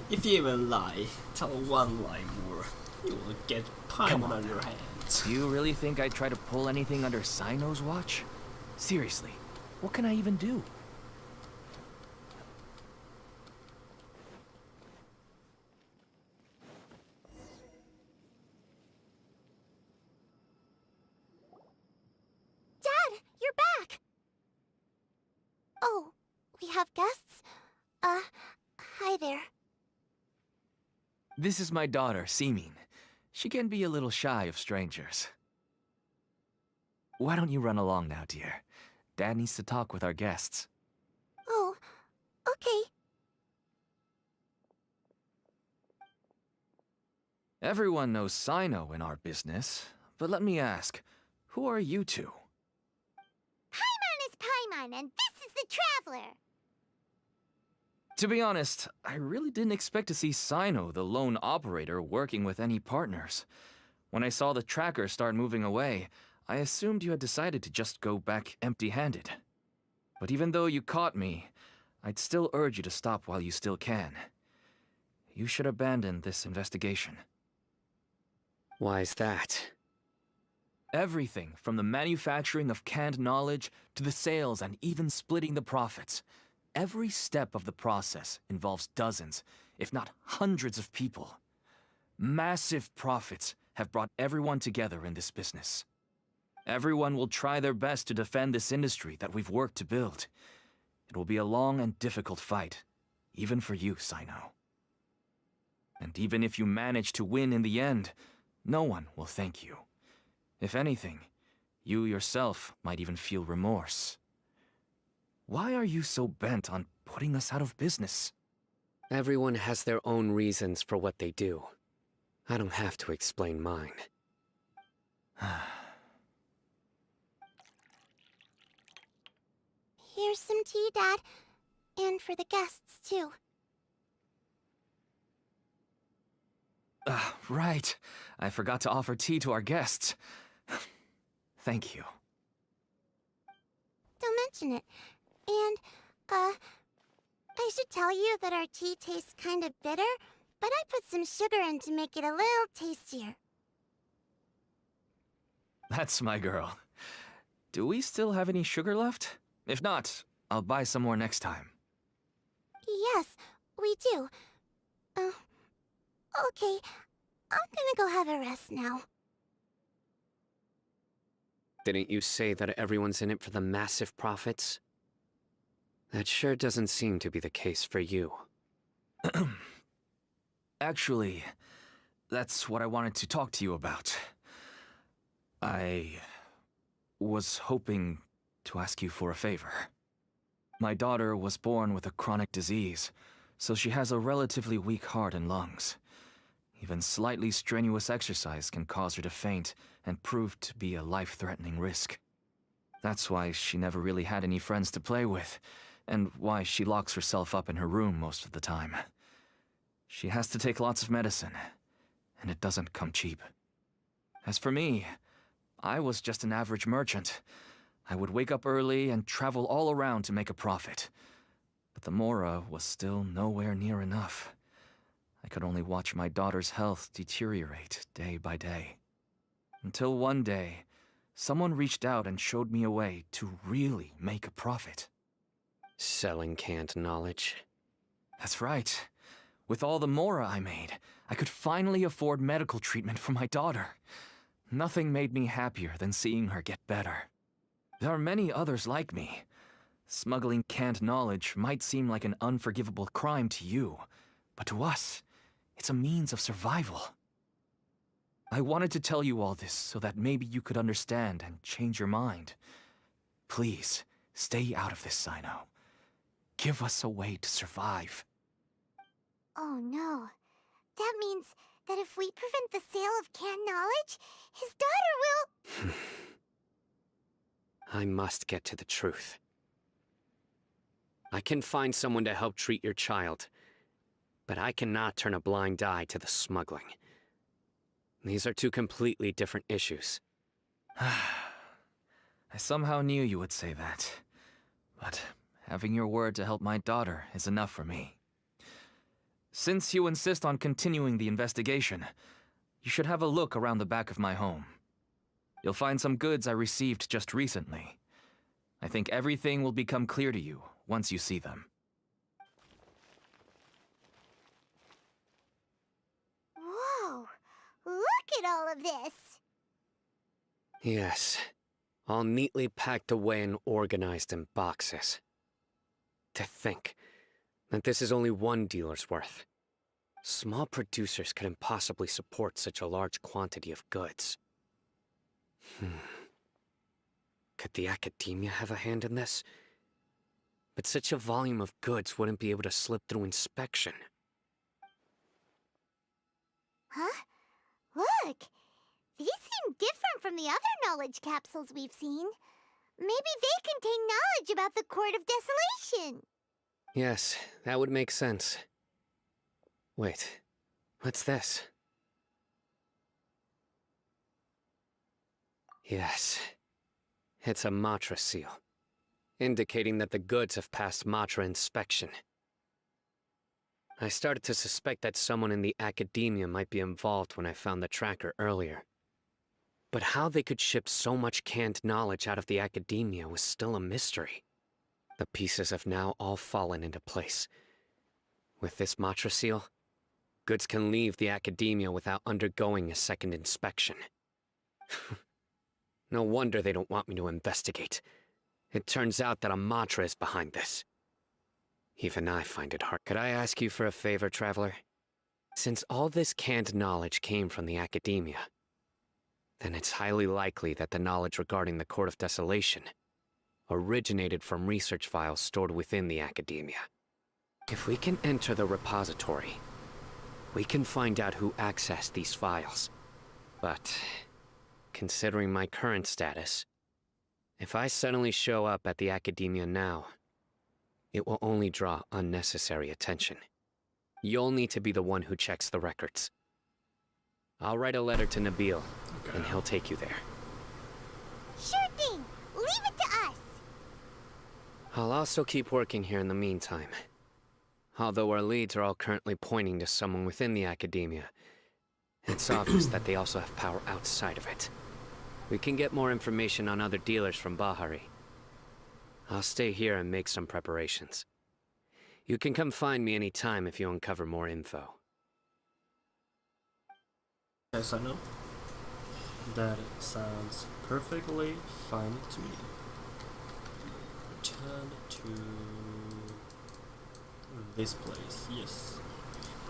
If you even lie, tell one lie more, you will get Paimon on your hands. Do you really think I'd try to pull anything under Cyno's watch? Seriously, what can I even do? Dad, you're back! Oh, we have guests? Hi there. This is my daughter, Simin. She can be a little shy of strangers. Why don't you run along now, dear? Dad needs to talk with our guests. Oh, okay. Everyone knows Cyno in our business, but let me ask, who are you two? Paimon is Paimon, and this is the Traveler. To be honest, I really didn't expect to see Cyno, the lone operator, working with any partners. When I saw the tracker start moving away, I assumed you had decided to just go back empty-handed. But even though you caught me, I'd still urge you to stop while you still can. You should abandon this investigation. Why is that? Everything from the manufacturing of canned knowledge to the sales and even splitting the profits. Every step of the process involves dozens, if not hundreds of people. Massive profits have brought everyone together in this business. Everyone will try their best to defend this industry that we've worked to build. It will be a long and difficult fight, even for you, Cyno. And even if you manage to win in the end, no one will thank you. If anything, you yourself might even feel remorse. Why are you so bent on putting us out of business? Everyone has their own reasons for what they do. I don't have to explain mine. Here's some tea, Dad. And for the guests, too. Right. I forgot to offer tea to our guests. Thank you. Don't mention it. And, I should tell you that our tea tastes kind of bitter, but I put some sugar in to make it a little tastier. That's my girl. do we still have any sugar left? If not, I'll buy some more next time. Yes, we do. Okay. I'm gonna go have a rest now. Didn't you say that everyone's in it for the massive profits? That sure doesn't seem to be the case for you. Actually, that's what I wanted to talk to you about. I was hoping to ask you for a favor. My daughter was born with a chronic disease, so she has a relatively weak heart and lungs. Even slightly strenuous exercise can cause her to faint and prove to be a life-threatening risk. That's why she never really had any friends to play with, and why she locks herself up in her room most of the time. She has to take lots of medicine, and it doesn't come cheap. As for me, I was just an average merchant. I would wake up early and travel all around to make a profit. But the Mora was still nowhere near enough. I could only watch my daughter's health deteriorate day by day. Until one day, someone reached out and showed me a way to really make a profit. Selling canned knowledge. That's right. With all the Mora I made, I could finally afford medical treatment for my daughter. Nothing made me happier than seeing her get better. There are many others like me. Smuggling canned knowledge might seem like an unforgivable crime to you, but to us, it's a means of survival. I wanted to tell you all this so that maybe you could understand and change your mind. Please, stay out of this, Cyno. Give us a way to survive. Oh no. That means that if we prevent the sale of canned knowledge, his daughter will... I must get to the truth. I can find someone to help treat your child, but I cannot turn a blind eye to the smuggling. These are two completely different issues. I somehow knew you would say that. But having your word to help my daughter is enough for me. Since you insist on continuing the investigation, you should have a look around the back of my home. You'll find some goods I received just recently. I think everything will become clear to you once you see them. Whoa! Look at all of this! Yes, all neatly packed away and organized in boxes. To think that this is only one dealer's worth. Small producers could impossibly support such a large quantity of goods. Could the academia have a hand in this? But such a volume of goods wouldn't be able to slip through inspection. Huh? Look! These seem different from the other knowledge capsules we've seen. Maybe they contain knowledge about the Court of Desolation. Yes, that would make sense. Wait, what's this? Yes, it's a Matra seal, indicating that the goods have passed Matra inspection. I started to suspect that someone in the academia might be involved when I found the tracker earlier. But how they could ship so much canned knowledge out of the academia was still a mystery. The pieces have now all fallen into place. With this Matra seal, goods can leave the academia without undergoing a second inspection. No wonder they don't want me to investigate. It turns out that a Matra is behind this. Even I find it hard. Could I ask you for a favor, Traveler? Since all this canned knowledge came from the academia, then it's highly likely that the knowledge regarding the Court of Desolation originated from research files stored within the academia. If we can enter the repository, we can find out who accessed these files. But considering my current status, if I suddenly show up at the academia now, it will only draw unnecessary attention. You'll need to be the one who checks the records. I'll write a letter to Nabil, and he'll take you there. Sure thing! Leave it to us! I'll also keep working here in the meantime. Although our leads are all currently pointing to someone within the academia, it's obvious that they also have power outside of it. We can get more information on other dealers from Bahari. I'll stay here and make some preparations. You can come find me anytime if you uncover more info. Yes, I know. That sounds perfectly fine to me. Return to this place. Yes.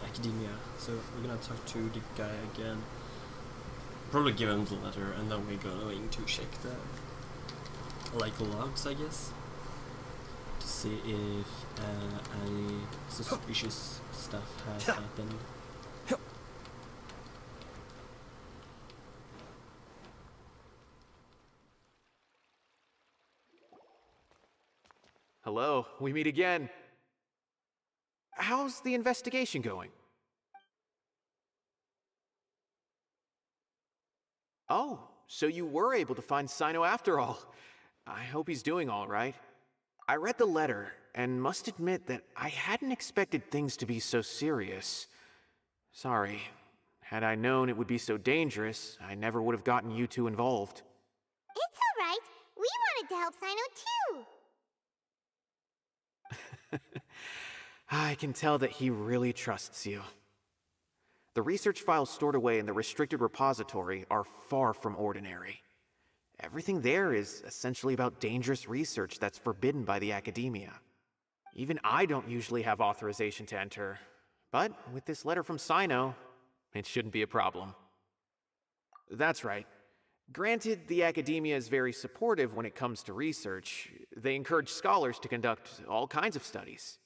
Academia. So we're gonna talk to the guy again. Probably give him the letter, and then we're going to check the logs, I guess, to see if any suspicious stuff has happened. Hello, we meet again. How's the investigation going? Oh, so you were able to find Cyno after all. I hope he's doing all right. I read the letter, and must admit that I hadn't expected things to be so serious. Sorry. Had I known it would be so dangerous, I never would have gotten you two involved. It's all right. We wanted to help Cyno too. I can tell that he really trusts you. The research files stored away in the restricted repository are far from ordinary. Everything there is essentially about dangerous research that's forbidden by the academia. Even I don't usually have authorization to enter, but with this letter from Cyno, it shouldn't be a problem. That's right. Granted, the academia is very supportive when it comes to research. They encourage scholars to conduct all kinds of studies.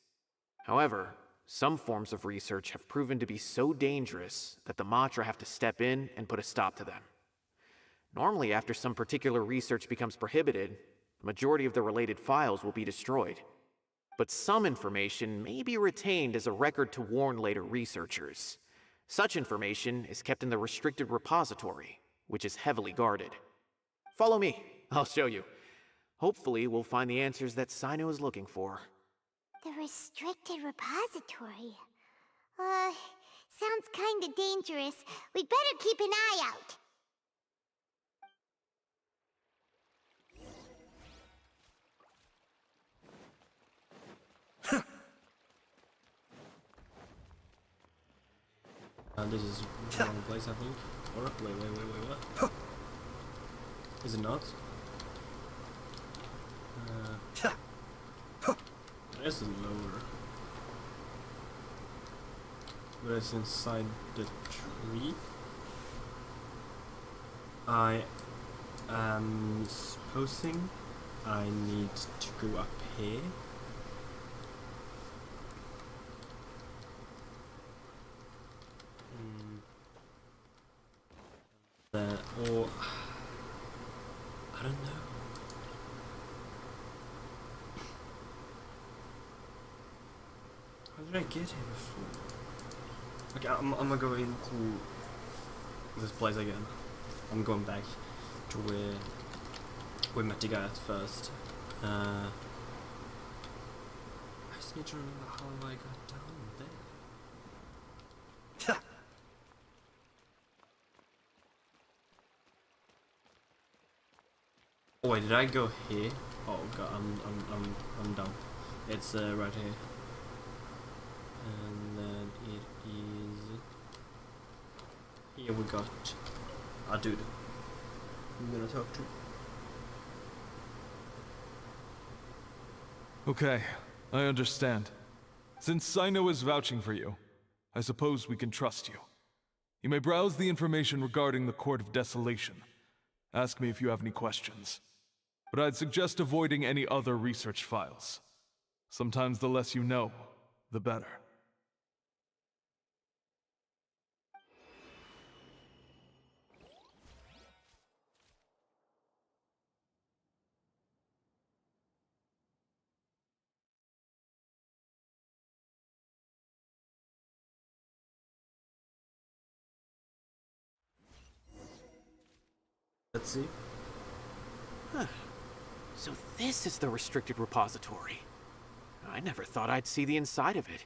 However, some forms of research have proven to be so dangerous that the Matra have to step in and put a stop to them. Normally, after some particular research becomes prohibited, the majority of the related files will be destroyed. But some information may be retained as a record to warn later researchers. Such information is kept in the restricted repository, which is heavily guarded. Follow me, I'll show you. Hopefully, we'll find the answers that Cyno is looking for. The restricted repository. Sounds kinda dangerous. We'd better keep an eye out. This is the wrong place, I think. Or wait, what? Is it not? It's lower. But it's inside the tree. I am supposing I need to go up here. Or I don't know. How did I get here before? Okay, I'm gonna go into this place again. I'm going back to where we met the guy at first. I just need to remember how I got down there. Oh wait, did I go here? Oh god, I'm dumb. It's right here. And then it is here we got a dude I'm gonna talk to. Okay, I understand. Since Cyno is vouching for you, I suppose we can trust you. You may browse the information regarding the Court of Desolation. Ask me if you have any questions. But I'd suggest avoiding any other research files. Sometimes the less you know, the better. Let's see. Huh. So this is the restricted repository. I never thought I'd see the inside of it.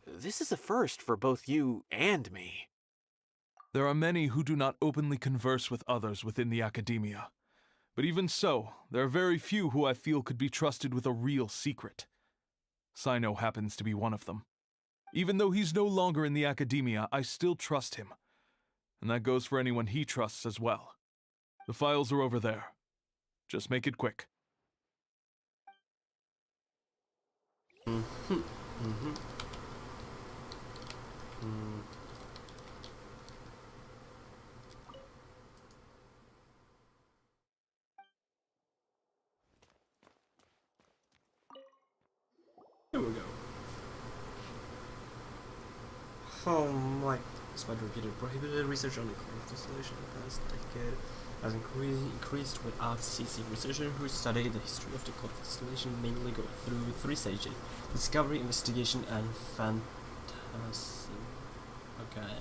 This is a first for both you and me. There are many who do not openly converse with others within the academia. But even so, there are very few who I feel could be trusted with a real secret. Cyno happens to be one of them. Even though he's no longer in the academia, I still trust him. And that goes for anyone he trusts as well. The files are over there. Just make it quick. Here we go. Oh my. Despite repeated prohibited research on the core of distillation in the past decade has increased without ceasing. Researchers who study the history of the core of distillation mainly go through 3 stages: discovery, investigation, and fantasy. Okay.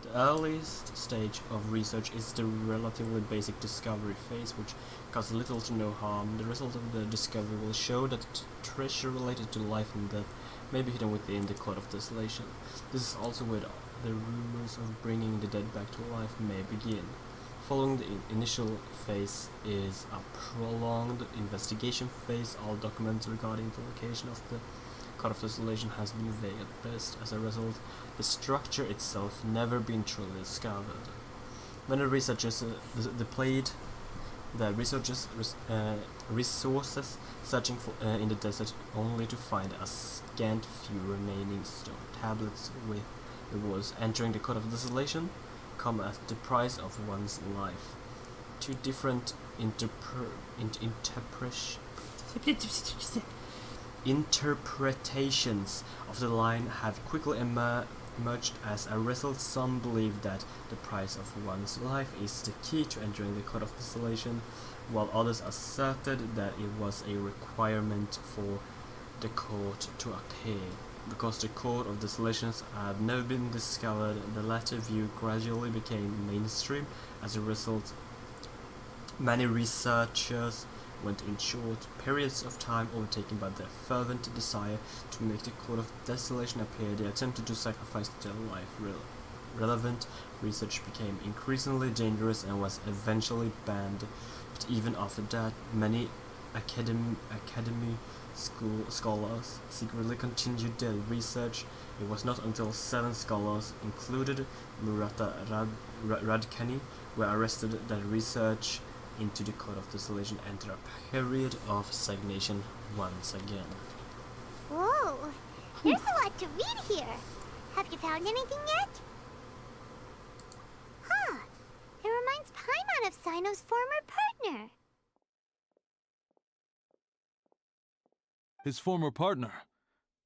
The earliest stage of research is the relatively basic discovery phase, which causes little to no harm. The result of the discovery will show that treasure related to life and death may be hidden within the code of distillation. This is also where the rumors of bringing the dead back to life may begin. Following the initial phase is a prolonged investigation phase. All documents regarding the location of the code of distillation has been vague at best. As a result, the structure itself never been truly discovered. When the researchers deployed the resources searching for in the desert, only to find a scant few remaining stone tablets with the words "entering the code of distillation" come at the price of one's life. 2 different interpretations of the line have quickly emerged. As a result, some believe that the price of one's life is the key to entering the code of distillation, while others asserted that it was a requirement for the code to appear. Because the code of distillations had never been discovered, the latter view gradually became mainstream. As a result, many researchers went in short periods of time overtaken by their fervent desire to make the code of distillation appear. They attempted to sacrifice their life. Relevant research became increasingly dangerous and was eventually banned. But even after that, many academy scholars secretly continued their research. It was not until 7 scholars, included Murata Radkani, were arrested that research into the code of distillation entered a period of stagnation once again. Whoa, there's a lot to read here. Have you found anything yet? Huh, it reminds Paimon of Cyno's former partner. His former partner?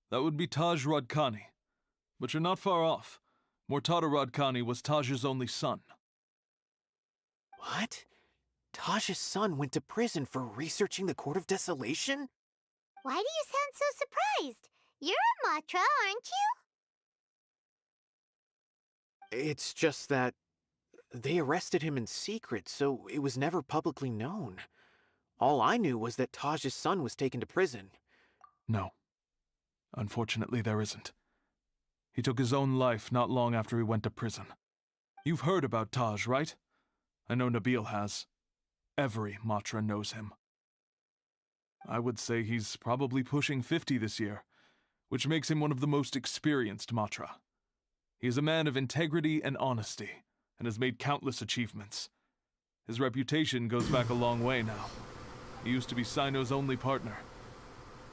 That would be Taj Radkani. But you're not far off. Mortada Radkani was Taj's only son. What? Taj's son went to prison for researching the Court of Desolation? Why do you sound so surprised? You're a Matra, aren't you? It's just that they arrested him in secret, so it was never publicly known. All I knew was that Taj's son was taken to prison. No. Unfortunately, there isn't. He took his own life not long after he went to prison. You've heard about Taj, right? I know Nabil has. Every Matra knows him. I would say he's probably pushing 50 this year, which makes him one of the most experienced Matra. He is a man of integrity and honesty, and has made countless achievements. His reputation goes back a long way now. He used to be Cyno's only partner.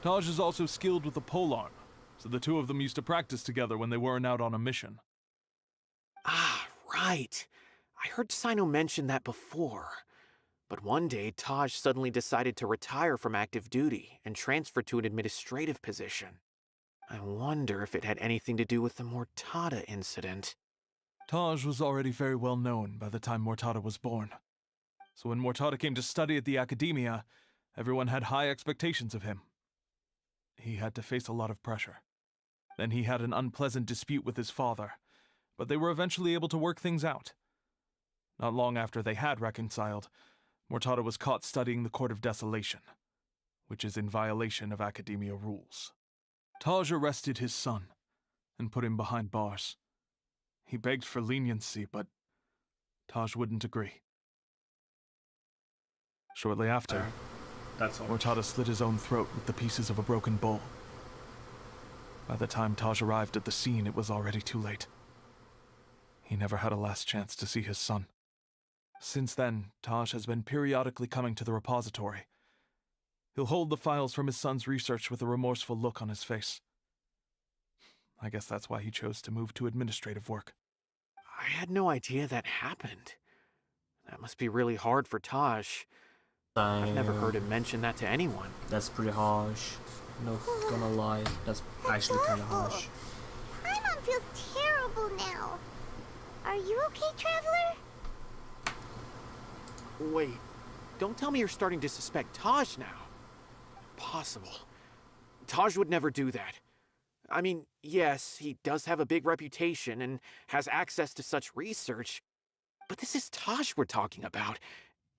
Taj is also skilled with the polearm, so the 2 of them used to practice together when they weren't out on a mission. Ah, right. I heard Cyno mention that before. But one day, Taj suddenly decided to retire from active duty and transfer to an administrative position. I wonder if it had anything to do with the Mortada incident. Taj was already very well known by the time Mortada was born. So when Mortada came to study at the academia, everyone had high expectations of him. He had to face a lot of pressure. Then he had an unpleasant dispute with his father, but they were eventually able to work things out. Not long after they had reconciled, Mortada was caught studying the Court of Desolation, which is in violation of academia rules. Taj arrested his son and put him behind bars. He begged for leniency, but Taj wouldn't agree. Shortly after, That's all. Mortada slit his own throat with the pieces of a broken bowl. By the time Taj arrived at the scene, it was already too late. He never had a last chance to see his son. Since then, Taj has been periodically coming to the repository. He'll hold the files from his son's research with a remorseful look on his face. I guess that's why he chose to move to administrative work. I had no idea that happened. That must be really hard for Taj. I've never heard him mention that to anyone. That's pretty harsh. Not gonna lie. That's actually kind of awful. harsh. Paimon feels terrible now. Are you okay, Traveler? Wait, don't tell me you're starting to suspect Taj now. Impossible. Taj would never do that. I mean, yes, he does have a big reputation and has access to such research, but this is Taj we're talking about.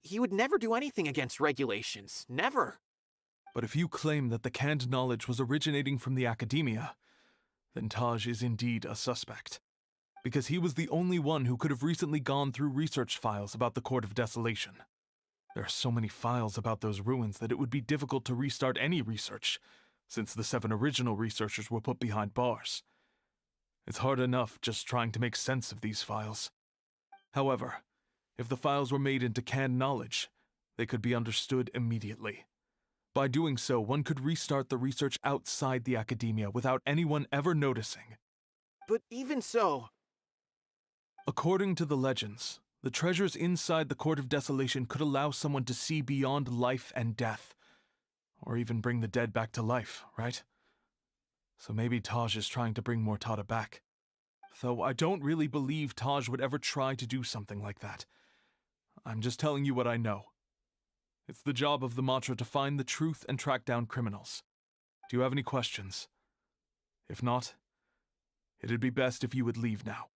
He would never do anything against regulations. Never. But if you claim that the canned knowledge was originating from the academia, then Taj is indeed a suspect. Because he was the only one who could have recently gone through research files about the Court of Desolation. There are so many files about those ruins that it would be difficult to restart any research, since the 7 original researchers were put behind bars. It's hard enough just trying to make sense of these files. However, if the files were made into canned knowledge, they could be understood immediately. By doing so, one could restart the research outside the academia without anyone ever noticing. But even so... According to the legends, the treasures inside the Court of Desolation could allow someone to see beyond life and death. Or even bring the dead back to life, right? So maybe Taj is trying to bring Mortada back. Though I don't really believe Taj would ever try to do something like that. I'm just telling you what I know. It's the job of the Matra to find the truth and track down criminals. Do you have any questions? If not, it'd be best if you would leave now.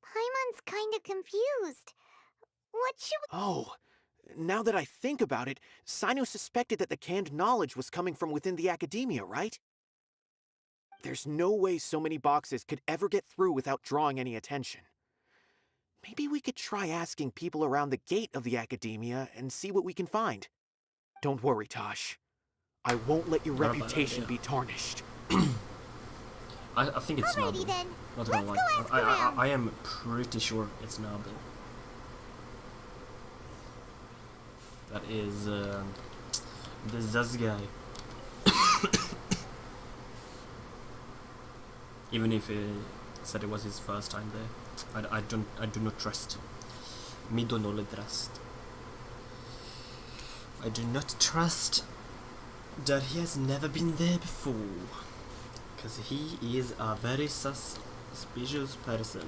Paimon's kinda confused. What should we... Oh, now that I think about it, Cyno suspected that the canned knowledge was coming from within the academia, right? There's no way so many boxes could ever get through without drawing any attention. Maybe we could try asking people around the gate of the academia and see what we can find. Don't worry, Tosh. I won't let your reputation be tarnished. I think it's Alrighty Nabil. then. Not Let's gonna go lie. ask around. I am pretty sure it's Nabil. That is this guy. Even if he said it was his first time there, I do not trust. Me do not trust. I do not trust that he has never been there before, because he is a very suspicious person.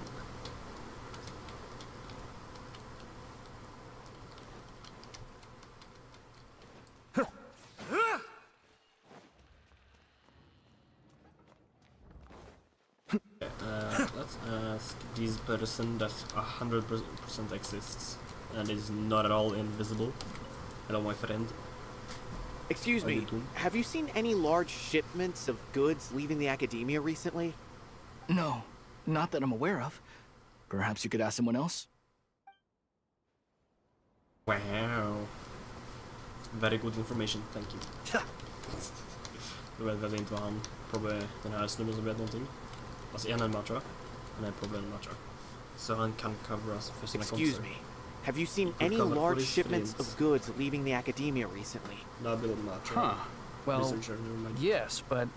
Let's ask this person that 100% exists and is not at all invisible. Hello, my friend. Excuse How you me, doing? have you seen any large shipments of goods leaving the academia recently? No, not that I'm aware of. Perhaps you could ask someone else? Wow. Very good information, thank you. Du vet väl inte vad han, probably den här snubben som vet någonting. Alltså en matcha, han är probably en matcha. Så han kan cover us för sina Excuse me, have you seen any cover large police shipments fields. of goods leaving the academia recently? Nabil matcha. Huh. Well, Researcher, never mind. yes, but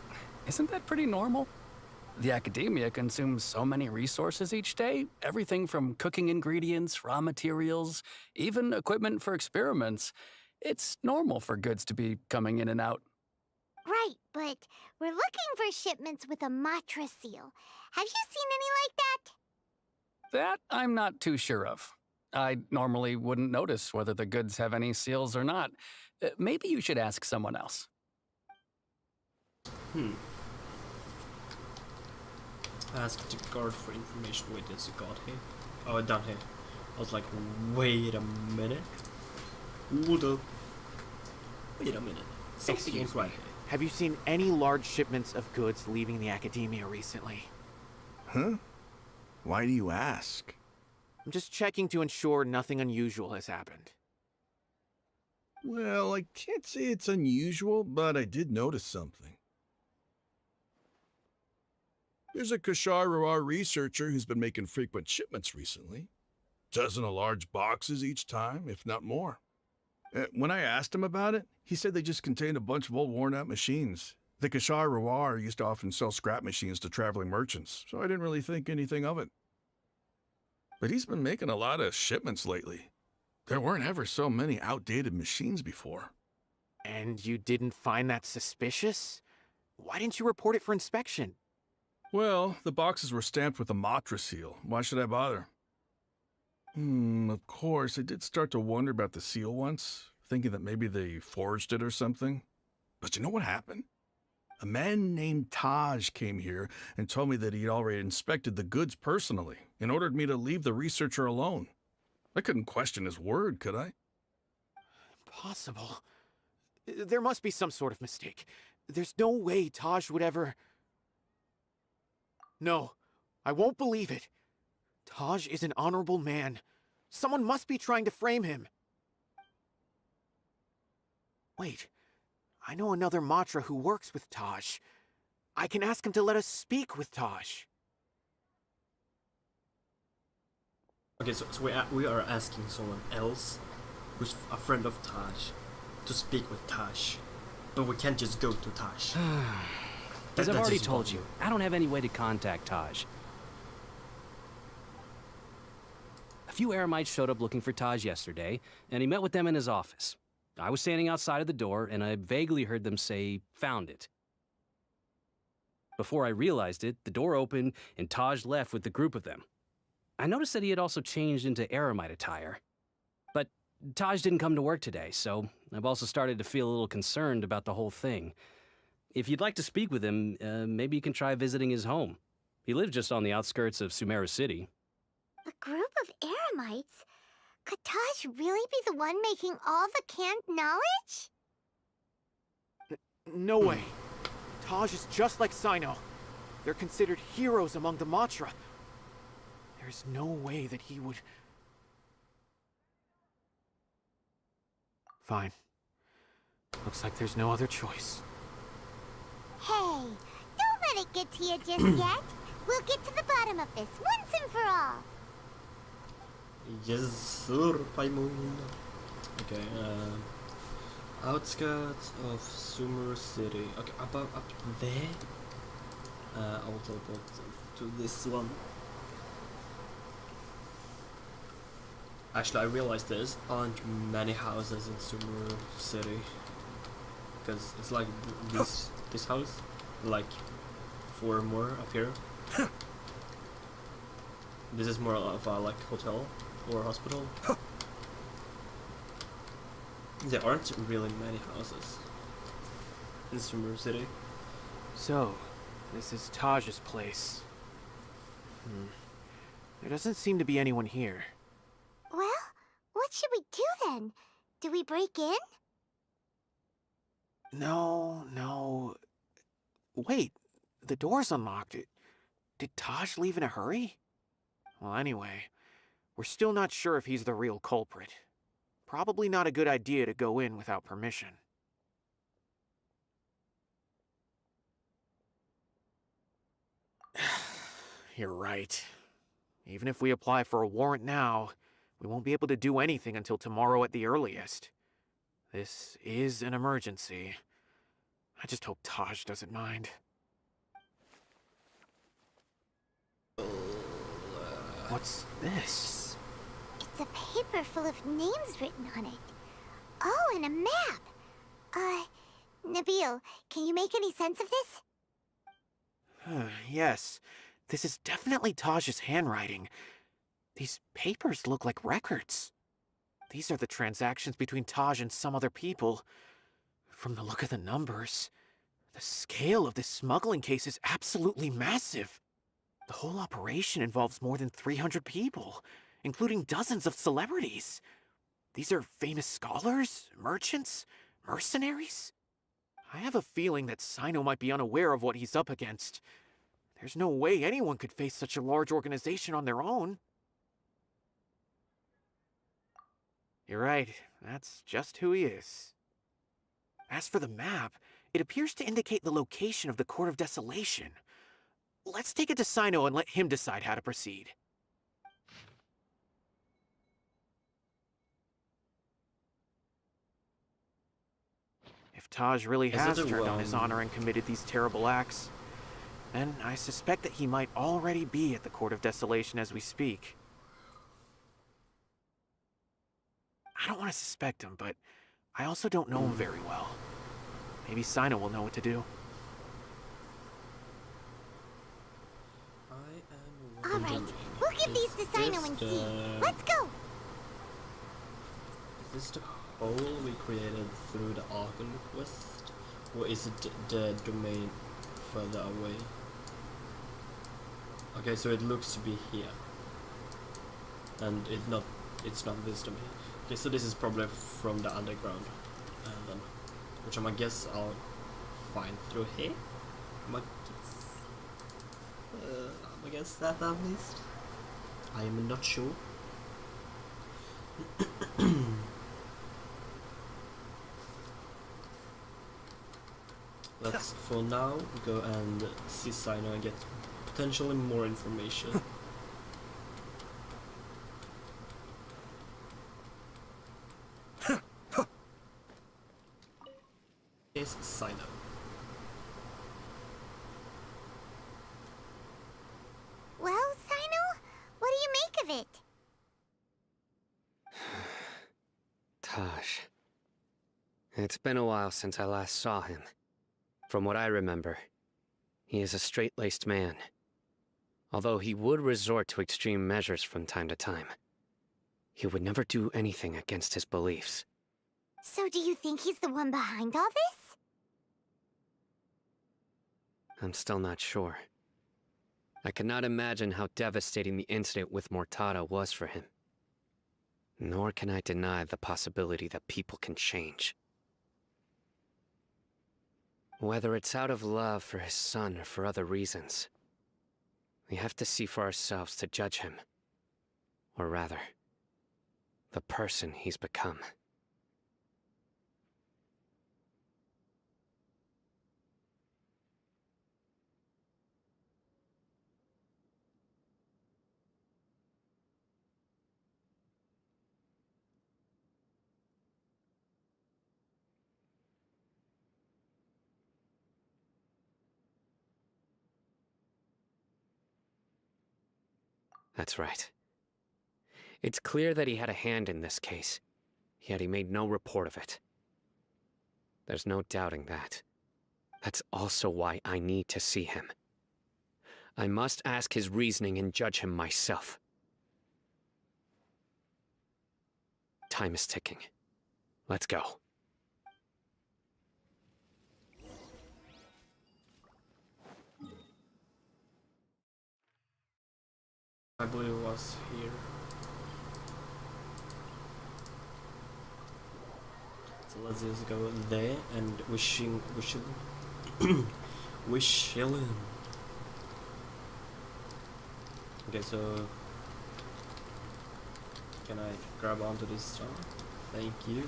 isn't that pretty normal? The academia consumes so many resources each day. Everything from cooking ingredients, raw materials, even equipment for experiments. It's normal for goods to be coming in and out. Right, but we're looking for shipments with a Matra seal. Have you seen any like that? That I'm not too sure of. I normally wouldn't notice whether the goods have any seals or not. Maybe you should ask someone else. Ask the guard for information. Wait, there's a guard here. Oh, down here. I was like, wait a minute. Hold up. Wait a minute. Something Excuse is me, right here. have you seen any large shipments of goods leaving the academia recently? Huh? Why do you ask? I'm just checking to ensure nothing unusual has happened. Well, I can't say it's unusual, but I did notice something. There's a Kashar researcher who's been making frequent shipments recently. Dozen of large boxes each time, if not more. When I asked him about it, he said they just contained a bunch of old worn-out machines. The Kashar used to often sell scrap machines to traveling merchants, so I didn't really think anything of it. But he's been making a lot of shipments lately. There weren't ever so many outdated machines before. And you didn't find that suspicious? Why didn't you report it for inspection? Well, the boxes were stamped with a Matra seal. Why should I bother? Of course, I did start to wonder about the seal once, thinking that maybe they forged it or something. But you know what happened? A man named Taj came here and told me that he'd already inspected the goods personally and ordered me to leave the researcher alone. I couldn't question his word, could I? Impossible. There must be some sort of mistake. There's no way Taj would ever... No, I won't believe it. Taj is an honorable man. Someone must be trying to frame him. Wait, I know another Matra who works with Taj. I can ask him to let us speak with Taj. Okay, so we are asking someone else who's a friend of Taj to speak with Taj. But we can't just go to Taj. As I've already is told wrong. you, I don't have any way to contact Taj. A few Eremites showed up looking for Taj yesterday, and he met with them in his office. I was standing outside of the door, and I vaguely heard them say, "Found it." Before I realized it, the door opened, and Taj left with the group of them. I noticed that he had also changed into Eremite attire. But Taj didn't come to work today, so I've also started to feel a little concerned about the whole thing. If you'd like to speak with him, maybe you can try visiting his home. He lives just on the outskirts of Sumeru City. A group of Eremites? Could Taj really be the one making all the canned knowledge? No way. Taj is just like Cyno. They're considered heroes among the Matra. There's no way that he would... Fine. Looks like there's no other choice. Hey, don't let it get to you just yet. We'll get to the bottom of this once and for all. Yes, sir, Paimon. Okay, outskirts of Sumeru City. Okay, about up there. I will teleport to this one. Actually, I realized there aren't many houses in Sumeru City. Because it's like this house, like 4 more up here. This is more of a like hotel or hospital. There aren't really many houses in Sumeru City. So, this is Taj's place. There doesn't seem to be anyone here. Well, what should we do then? Do we break in? No. Wait, the door's unlocked. Did Taj leave in a hurry? Well, anyway, we're still not sure if he's the real culprit. Probably not a good idea to go in without permission. You're right. Even if we apply for a warrant now, we won't be able to do anything until tomorrow at the earliest. This is an emergency. I just hope Taj doesn't mind. What's this? It's a paper full of names written on it. Oh, and a map. Nabil, can you make any sense of this? Yes, this is definitely Taj's handwriting. These papers look like records. These are the transactions between Taj and some other people. From the look of the numbers, the scale of this smuggling case is absolutely massive. The whole operation involves more than 300 people, including dozens of celebrities. These are famous scholars, merchants, mercenaries. I have a feeling that Cyno might be unaware of what he's up against. There's no way anyone could face such a large organization on their own. You're right, that's just who he is. As for the map, it appears to indicate the location of the Court of Desolation. Let's take it to Cyno and let him decide how to proceed. If Taj really has turned on his honor and committed these terrible acts, then I suspect that he might already be at the Court of Desolation as we speak. I don't want to suspect him, but I also don't know him very well. Maybe Cyno will know what to do. Alright, we'll give these to Cyno and see. Let's go! Is this the hole we created through the Archon quest? Or is it the domain further away? Okay, so it looks to be here. And it's not this domain. Okay, so this is probably from the underground. Then, which I guess I'll find through here. I guess that at least. I am not sure. Let's for now go and see Cyno and get potentially more information. Is Cyno. Well, Cyno, what do you make of it? Taj. It's been a while since I last saw him. From what I remember, he is a straight-laced man. Although he would resort to extreme measures from time to time, he would never do anything against his beliefs. So do you think he's the one behind all this? I'm still not sure. I cannot imagine how devastating the incident with Mortada was for him. Nor can I deny the possibility that people can change. Whether it's out of love for his son or for other reasons, we have to see for ourselves to judge him. Or rather, the person he's become. That's right. It's clear that he had a hand in this case, yet he made no report of it. There's no doubting that. That's also why I need to see him. I must ask his reasoning and judge him myself. Time is ticking. Let's go. I believe it was here. So let's just go there and wish him. Okay, so can I grab onto this star? Thank you.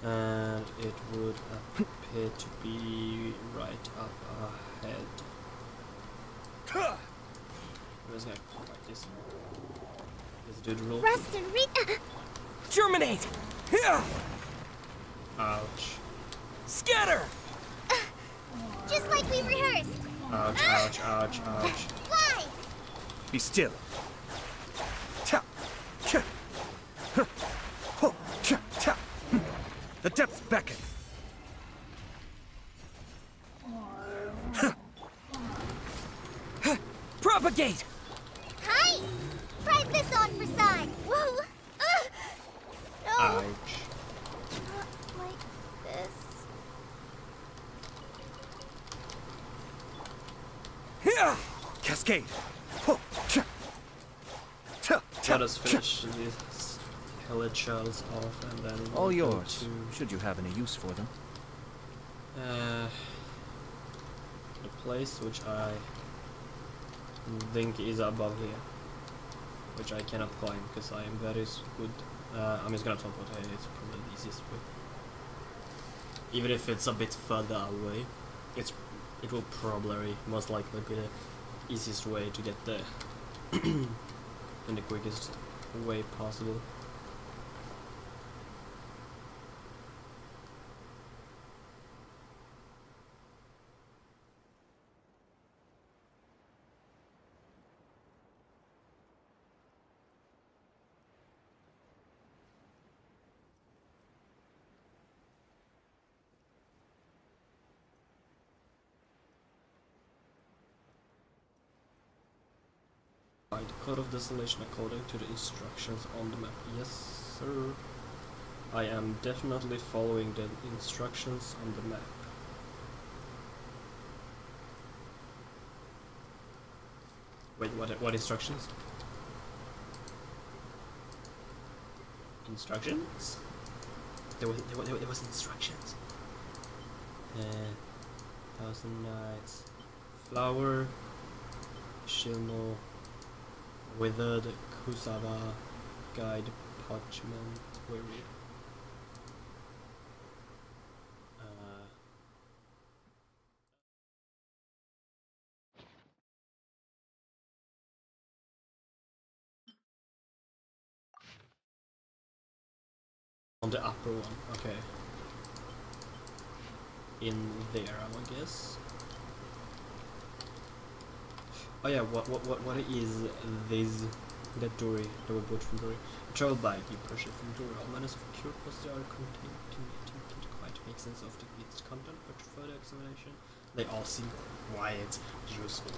And it would appear to be right up ahead. I'm just gonna fight this one. This dude roll. Rust and Germinate! Ouch. Scatter! just like we rehearsed. Ouch, ouch, ouch, ouch. Why? Be still. The depths beckon. Propagate! Hi! Try this on for size. Whoa! No! Ouch. Not like this. Cascade. Let us finish these hellet shells off and then All we'll go yours, should you have any use for them. the place which I think is above here, which I cannot climb because I am very good I'm just gonna teleport here, it's probably the easiest way. Even if it's a bit further away, it will probably most likely be the easiest way to get there in the quickest way possible. Code of Desolation according to the instructions on the map. Yes, sir. I am definitely following the instructions on the map. Wait, what instructions? Instructions? There was instructions. 1,000 Nights. Flower. Shilmo. Withered, Kusaba, Guide, Parchment, where we? On the upper one, okay. In there, I guess. Oh yeah, what is this? That dory that we bought from Dory. A travel bag you purchased from Dory. All manners of cute posts are contained to quite make sense of its content, but further examination, they all seem quite useful.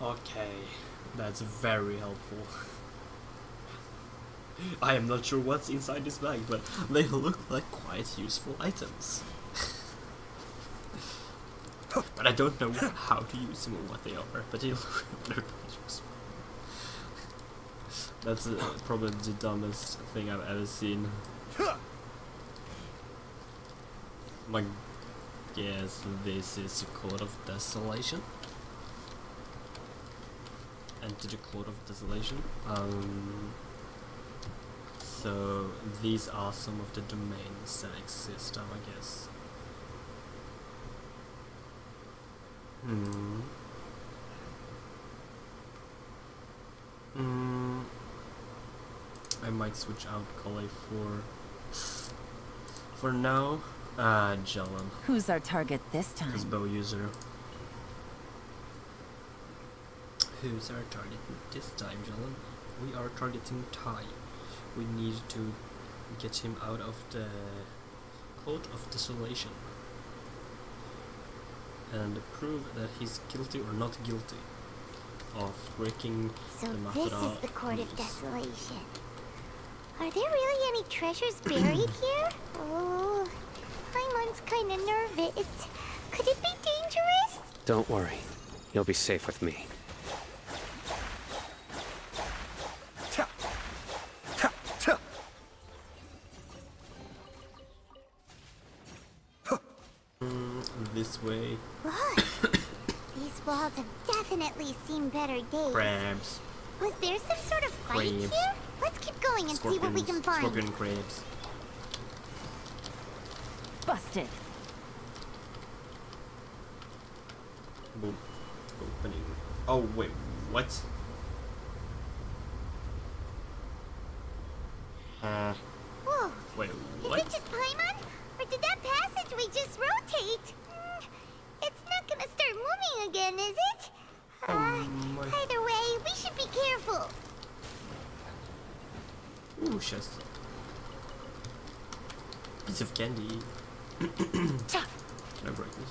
Okay, that's very helpful. I am not sure what's inside this bag, but they look like quite useful items. But I don't know how to use them or what they are, but they look quite useful. That's probably the dumbest thing I've ever seen. My guess this is the Court of Desolation. Enter the Court of Desolation. So these are some of the domains that exist, I guess. I might switch out kolla for now. Jalen. Who's our target this time? His bow user. Who's our target this time, Jalen? We are targeting Ty. We need to get him out of the Court of Desolation and prove that he's guilty or not guilty of breaking So the this Mathra is the Court of rules. Desolation. Are there really any treasures buried here? Oh, Paimon's kind of nervous. Could it be dangerous? Don't worry. You'll be safe with me. This way. Look! These walls have definitely seen better days. Crabs. Was there some sort of fight Crabs. here? Let's keep going and see what we can find. Scorpion crabs. Busted. Boom. Opening. Oh wait, what? Whoa! Wait, Is what? it just Paimon? Or did that passageway just rotate? It's not gonna start moving again, is it? Either way, we should be careful. Ooh, chest. Piece of candy. Can I break this?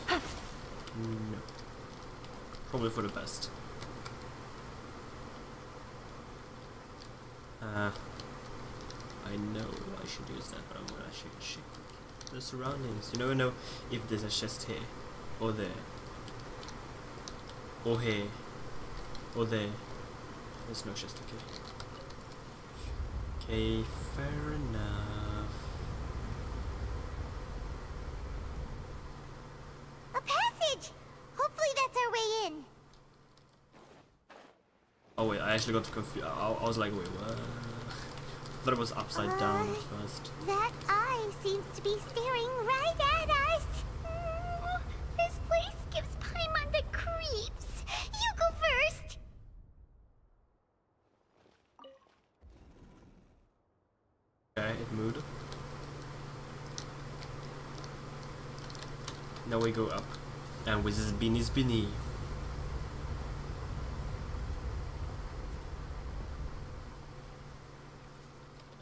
No. Probably for the best. I know I should use that, but I'm gonna check the surroundings. You never know if there's a chest here, or there, or here, or there. There's no chest, okay. Okay, fair enough. A passage! Hopefully that's our way in. Oh wait, I actually got confused. I was like, wait, what? thought it was upside down at first. That eye seems to be staring right at us. This place gives Paimon the creeps. You go first. Okay, it moved. Now we go up. And with this spinny.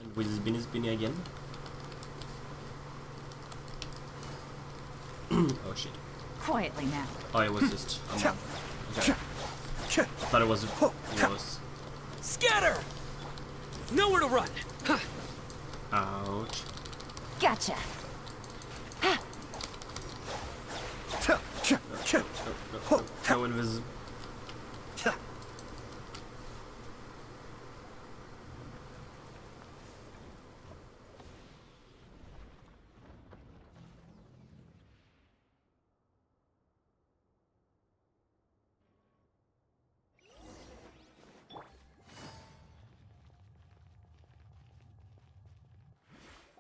And with this spinny again. Oh shit. Quietly now. Oh, it was just... okay. I thought it was... Scatter! Nowhere to run! Ouch. Gotcha. No invis...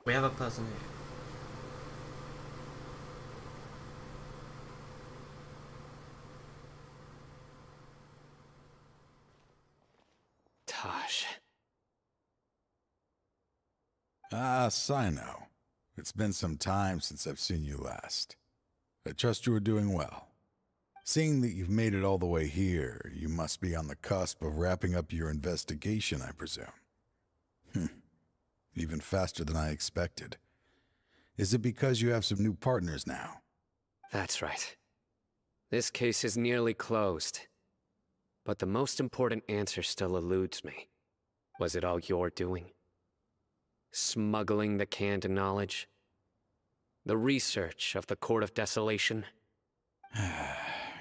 We have a person here. Tosh. Ah, Cyno. It's been some time since I've seen you last. I trust you are doing well. Seeing that you've made it all the way here, you must be on the cusp of wrapping up your investigation, I presume. Even faster than I expected. Is it because you have some new partners now? That's right. This case is nearly closed. But the most important answer still eludes me. Was it all your doing? Smuggling the canned knowledge? The research of the Court of Desolation?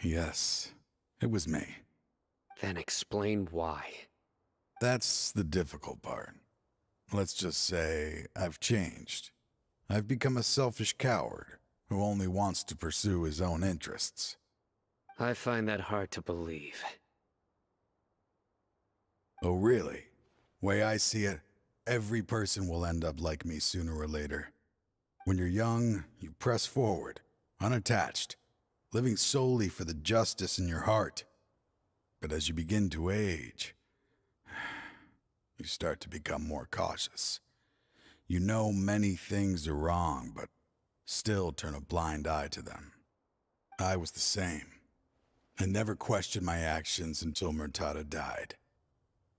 Yes, it was me. Then explain why. That's the difficult part. Let's just say I've changed. I've become a selfish coward who only wants to pursue his own interests. I find that hard to believe. Oh, really? Way I see it, every person will end up like me sooner or later. When you're young, you press forward, unattached, living solely for the justice in your heart. But as you begin to age, you start to become more cautious. You know many things are wrong, but still turn a blind eye to them. I was the same. I never questioned my actions until Murtada died.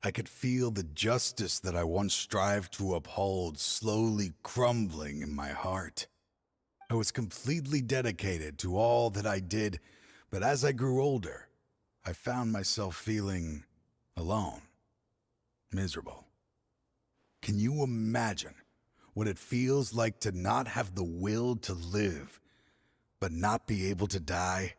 I could feel the justice that I once strived to uphold slowly crumbling in my heart. I was completely dedicated to all that I did, but as I grew older, I found myself feeling alone, miserable. Can you imagine what it feels like to not have the will to live, but not be able to die?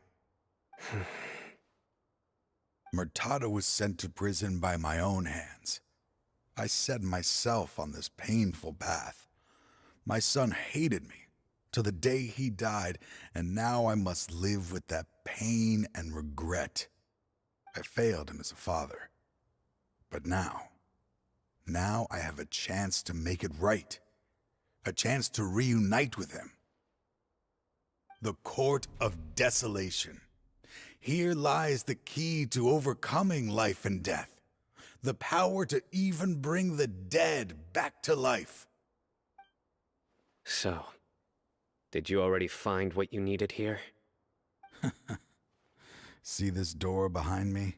Murtada was sent to prison by my own hands. I set myself on this painful path. My son hated me till the day he died, and now I must live with that pain and regret. I failed him as a father. But now I have a chance to make it right. A chance to reunite with him. The Court of Desolation. Here lies the key to overcoming life and death. The power to even bring the dead back to life. So, did you already find what you needed here? See this door behind me?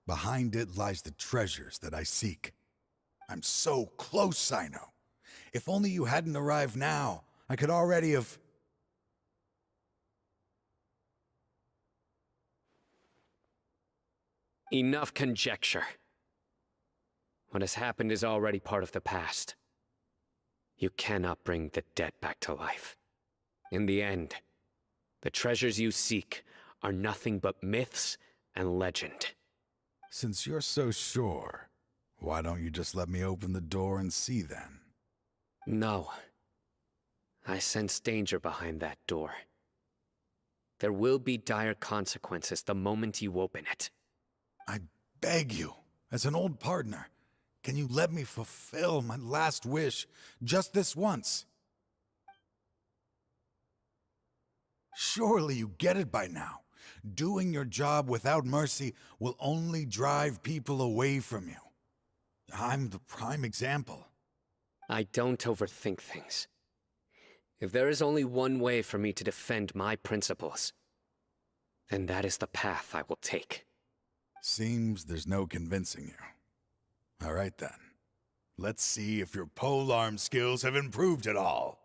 Behind it lies the treasures that I seek. I'm so close, Cyno. If only you hadn't arrived now, I could already have... Enough conjecture. What has happened is already part of the past. You cannot bring the dead back to life. In the end, the treasures you seek are nothing but myths and legend. Since you're so sure, why don't you just let me open the door and see then? No. I sense danger behind that door. There will be dire consequences the moment you open it. I beg you, as an old partner, can you let me fulfill my last wish just this once? Surely you get it by now. Doing your job without mercy will only drive people away from you. I'm the prime example. I don't overthink things. If there is only one way for me to defend my principles, then that is the path I will take. Seems there's no convincing you. All right then. Let's see if your polearm skills have improved at all.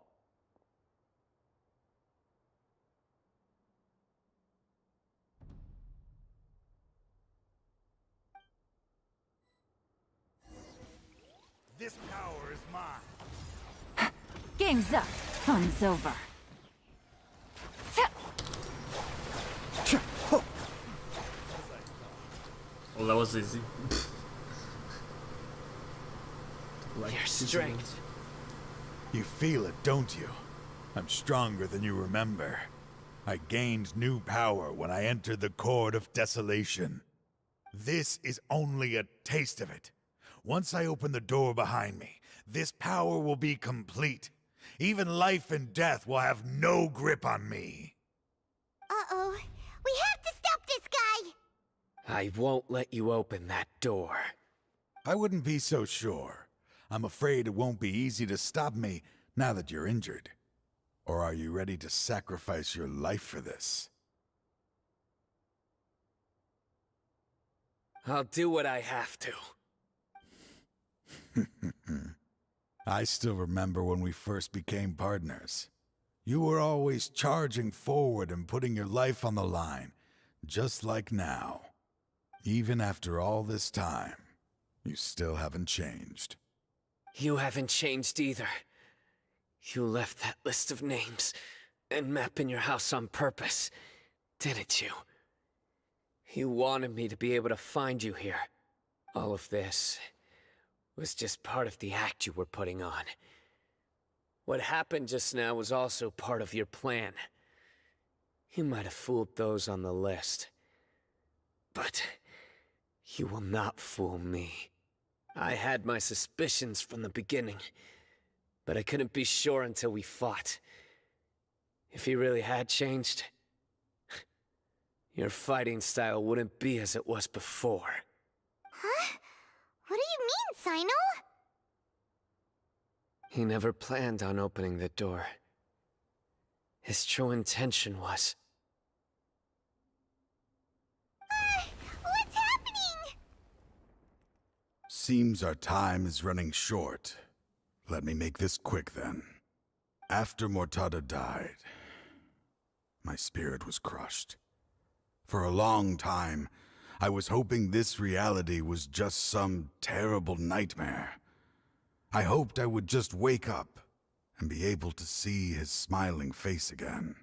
This power is mine. Game's up. Fun's over. Well, that was easy. Your strength. You feel it, don't you? I'm stronger than you remember. I gained new power when I entered the Court of Desolation. This is only a taste of it. Once I open the door behind me, this power will be complete. Even life and death will have no grip on me. Uh-oh. We have to stop this guy! I won't let you open that door. I wouldn't be so sure. I'm afraid it won't be easy to stop me now that you're injured. Or are you ready to sacrifice your life for this? I'll do what I have to. I still remember when we first became partners. You were always charging forward and putting your life on the line, just like now. Even after all this time, you still haven't changed. You haven't changed either. You left that list of names and map in your house on purpose, didn't you? You wanted me to be able to find you here. All of this was just part of the act you were putting on. What happened just now was also part of your plan. You might have fooled those on the list, but you will not fool me. I had my suspicions from the beginning, but I couldn't be sure until we fought. If he really had changed, your fighting style wouldn't be as it was before. Huh? What do you mean, Cyno? He never planned on opening the door. His true intention was... What's happening? Seems our time is running short. Let me make this quick then. After Mortada died, my spirit was crushed. For a long time, I was hoping this reality was just some terrible nightmare. I hoped I would just wake up and be able to see his smiling face again.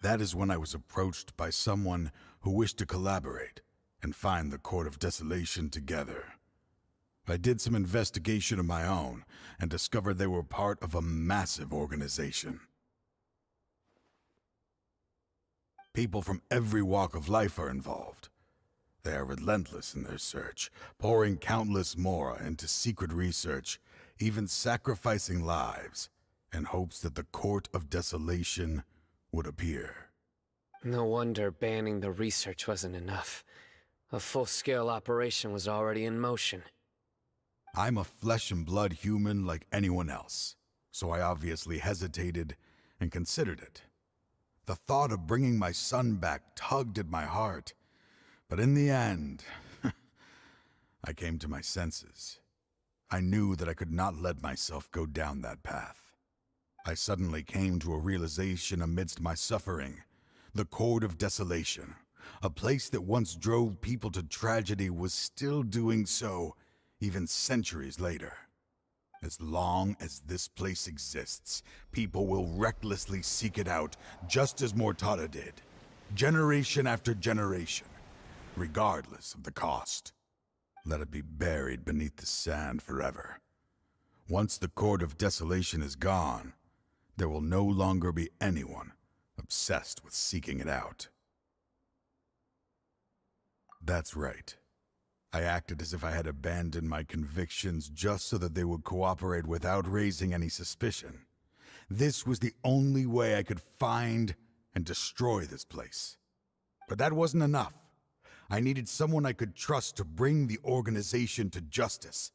That is when I was approached by someone who wished to collaborate and find the Court of Desolation together. I did some investigation of my own and discovered they were part of a massive organization. People from every walk of life are involved. They are relentless in their search, pouring countless mora into secret research, even sacrificing lives, in hopes that the Court of Desolation would appear. No wonder banning the research wasn't enough. A full-scale operation was already in motion. I'm a flesh and blood human like anyone else, so I obviously hesitated and considered it. The thought of bringing my son back tugged at my heart, but in the end, I came to my senses. I knew that I could not let myself go down that path. I suddenly came to a realization amidst my suffering. The Court of Desolation, a place that once drove people to tragedy, was still doing so, even centuries later. As long as this place exists, people will recklessly seek it out, just as Mortada did, generation after generation, regardless of the cost. Let it be buried beneath the sand forever. Once the Court of Desolation is gone, there will no longer be anyone obsessed with seeking it out. That's right. I acted as if I had abandoned my convictions just so that they would cooperate without raising any suspicion. This was the only way I could find and destroy this place. But that wasn't enough. I needed someone I could trust to bring the organization to justice.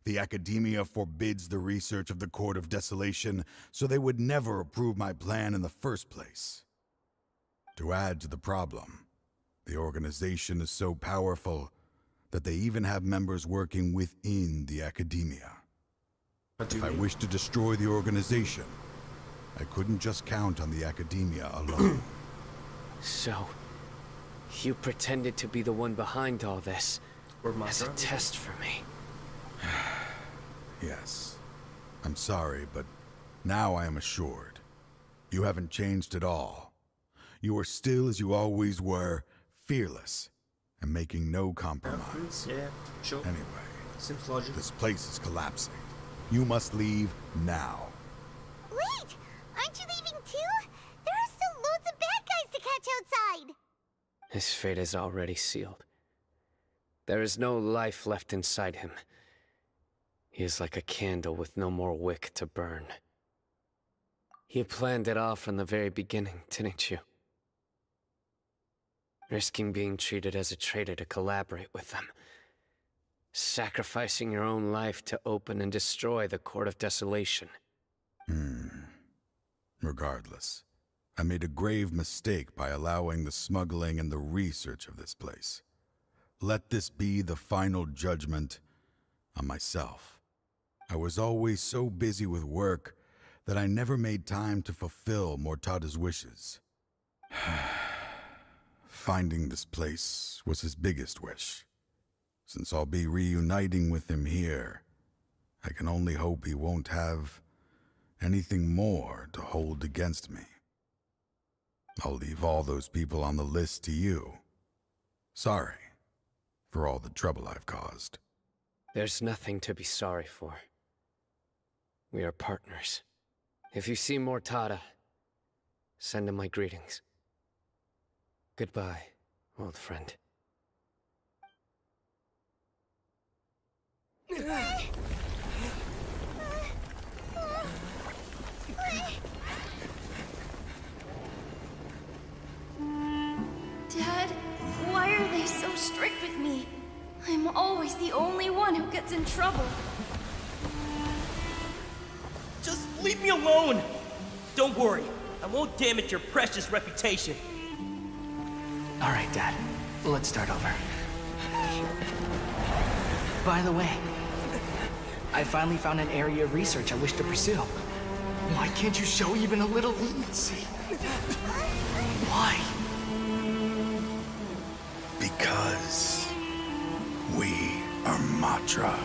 The academia forbids the research of the Court of Desolation, so they would never approve my plan in the first place. To add to the problem, the organization is so powerful that they even have members working within the academia. If I wished to destroy the organization, I couldn't just count on the academia alone. So, you pretended to be the one behind all this as a test for me. Yes. I'm sorry, but now I am assured. You haven't changed at all. You are still as you always were, fearless, and making no compromise. Yeah, sure. Anyway, seems logical. This place is collapsing. You must leave now. Wait! Aren't you leaving too? There are still loads of bad guys to catch outside! His fate is already sealed. There is no life left inside him. He is like a candle with no more wick to burn. You planned it all from the very beginning, didn't you? Risking being treated as a traitor to collaborate with them. Sacrificing your own life to open and destroy the Court of Desolation. Regardless, I made a grave mistake by allowing the smuggling and the research of this place. Let this be the final judgment on myself. I was always so busy with work that I never made time to fulfill Mortada's wishes. Finding this place was his biggest wish. Since I'll be reuniting with him here, I can only hope he won't have anything more to hold against me. I'll leave all those people on the list to you. Sorry for all the trouble I've caused. There's nothing to be sorry for. We are partners. If you see Mortada, send him my greetings. Goodbye, old friend. Dad, why are they so strict with me? I'm always the only one who gets in trouble. Just leave me alone! Don't worry, I won't damage your precious reputation. All right, Dad. Let's start over. By the way, I finally found an area of research I wish to pursue. Why can't you show even a little leniency? Why? Because we are Matra.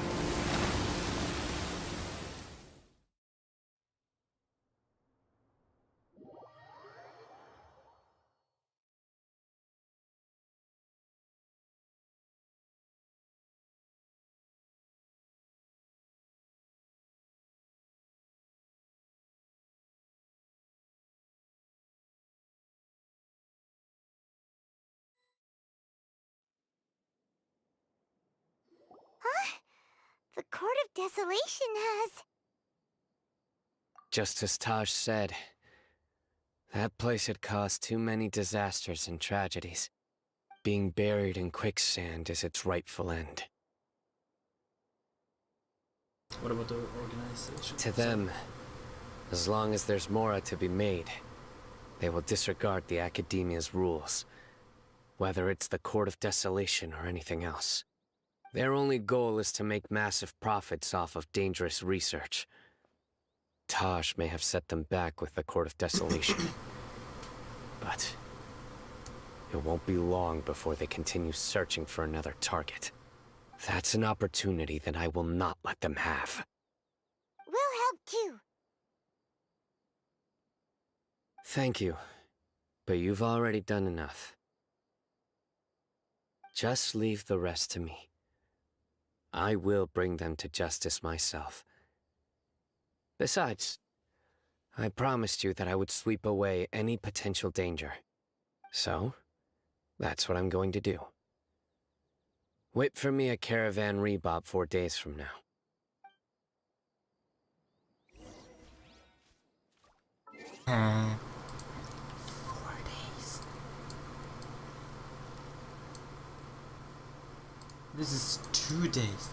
Huh? The Court of Desolation has... Just as Taj said, that place had caused too many disasters and tragedies. Being buried in quicksand is its rightful end. What about the organization? To them, as long as there's more to be made, they will disregard the Academia's rules, whether it's the Court of Desolation or anything else. Their only goal is to make massive profits off of dangerous research. Taj may have set them back with the Court of Desolation, but it won't be long before they continue searching for another target. That's an opportunity that I will not let them have. We'll help too. Thank you, but you've already done enough. Just leave the rest to me. I will bring them to justice myself. Besides, I promised you that I would sweep away any potential danger. So, that's what I'm going to do. Wait for me at Caravan Rebop 4 days from now. Uh, 4 days. This is 2 days.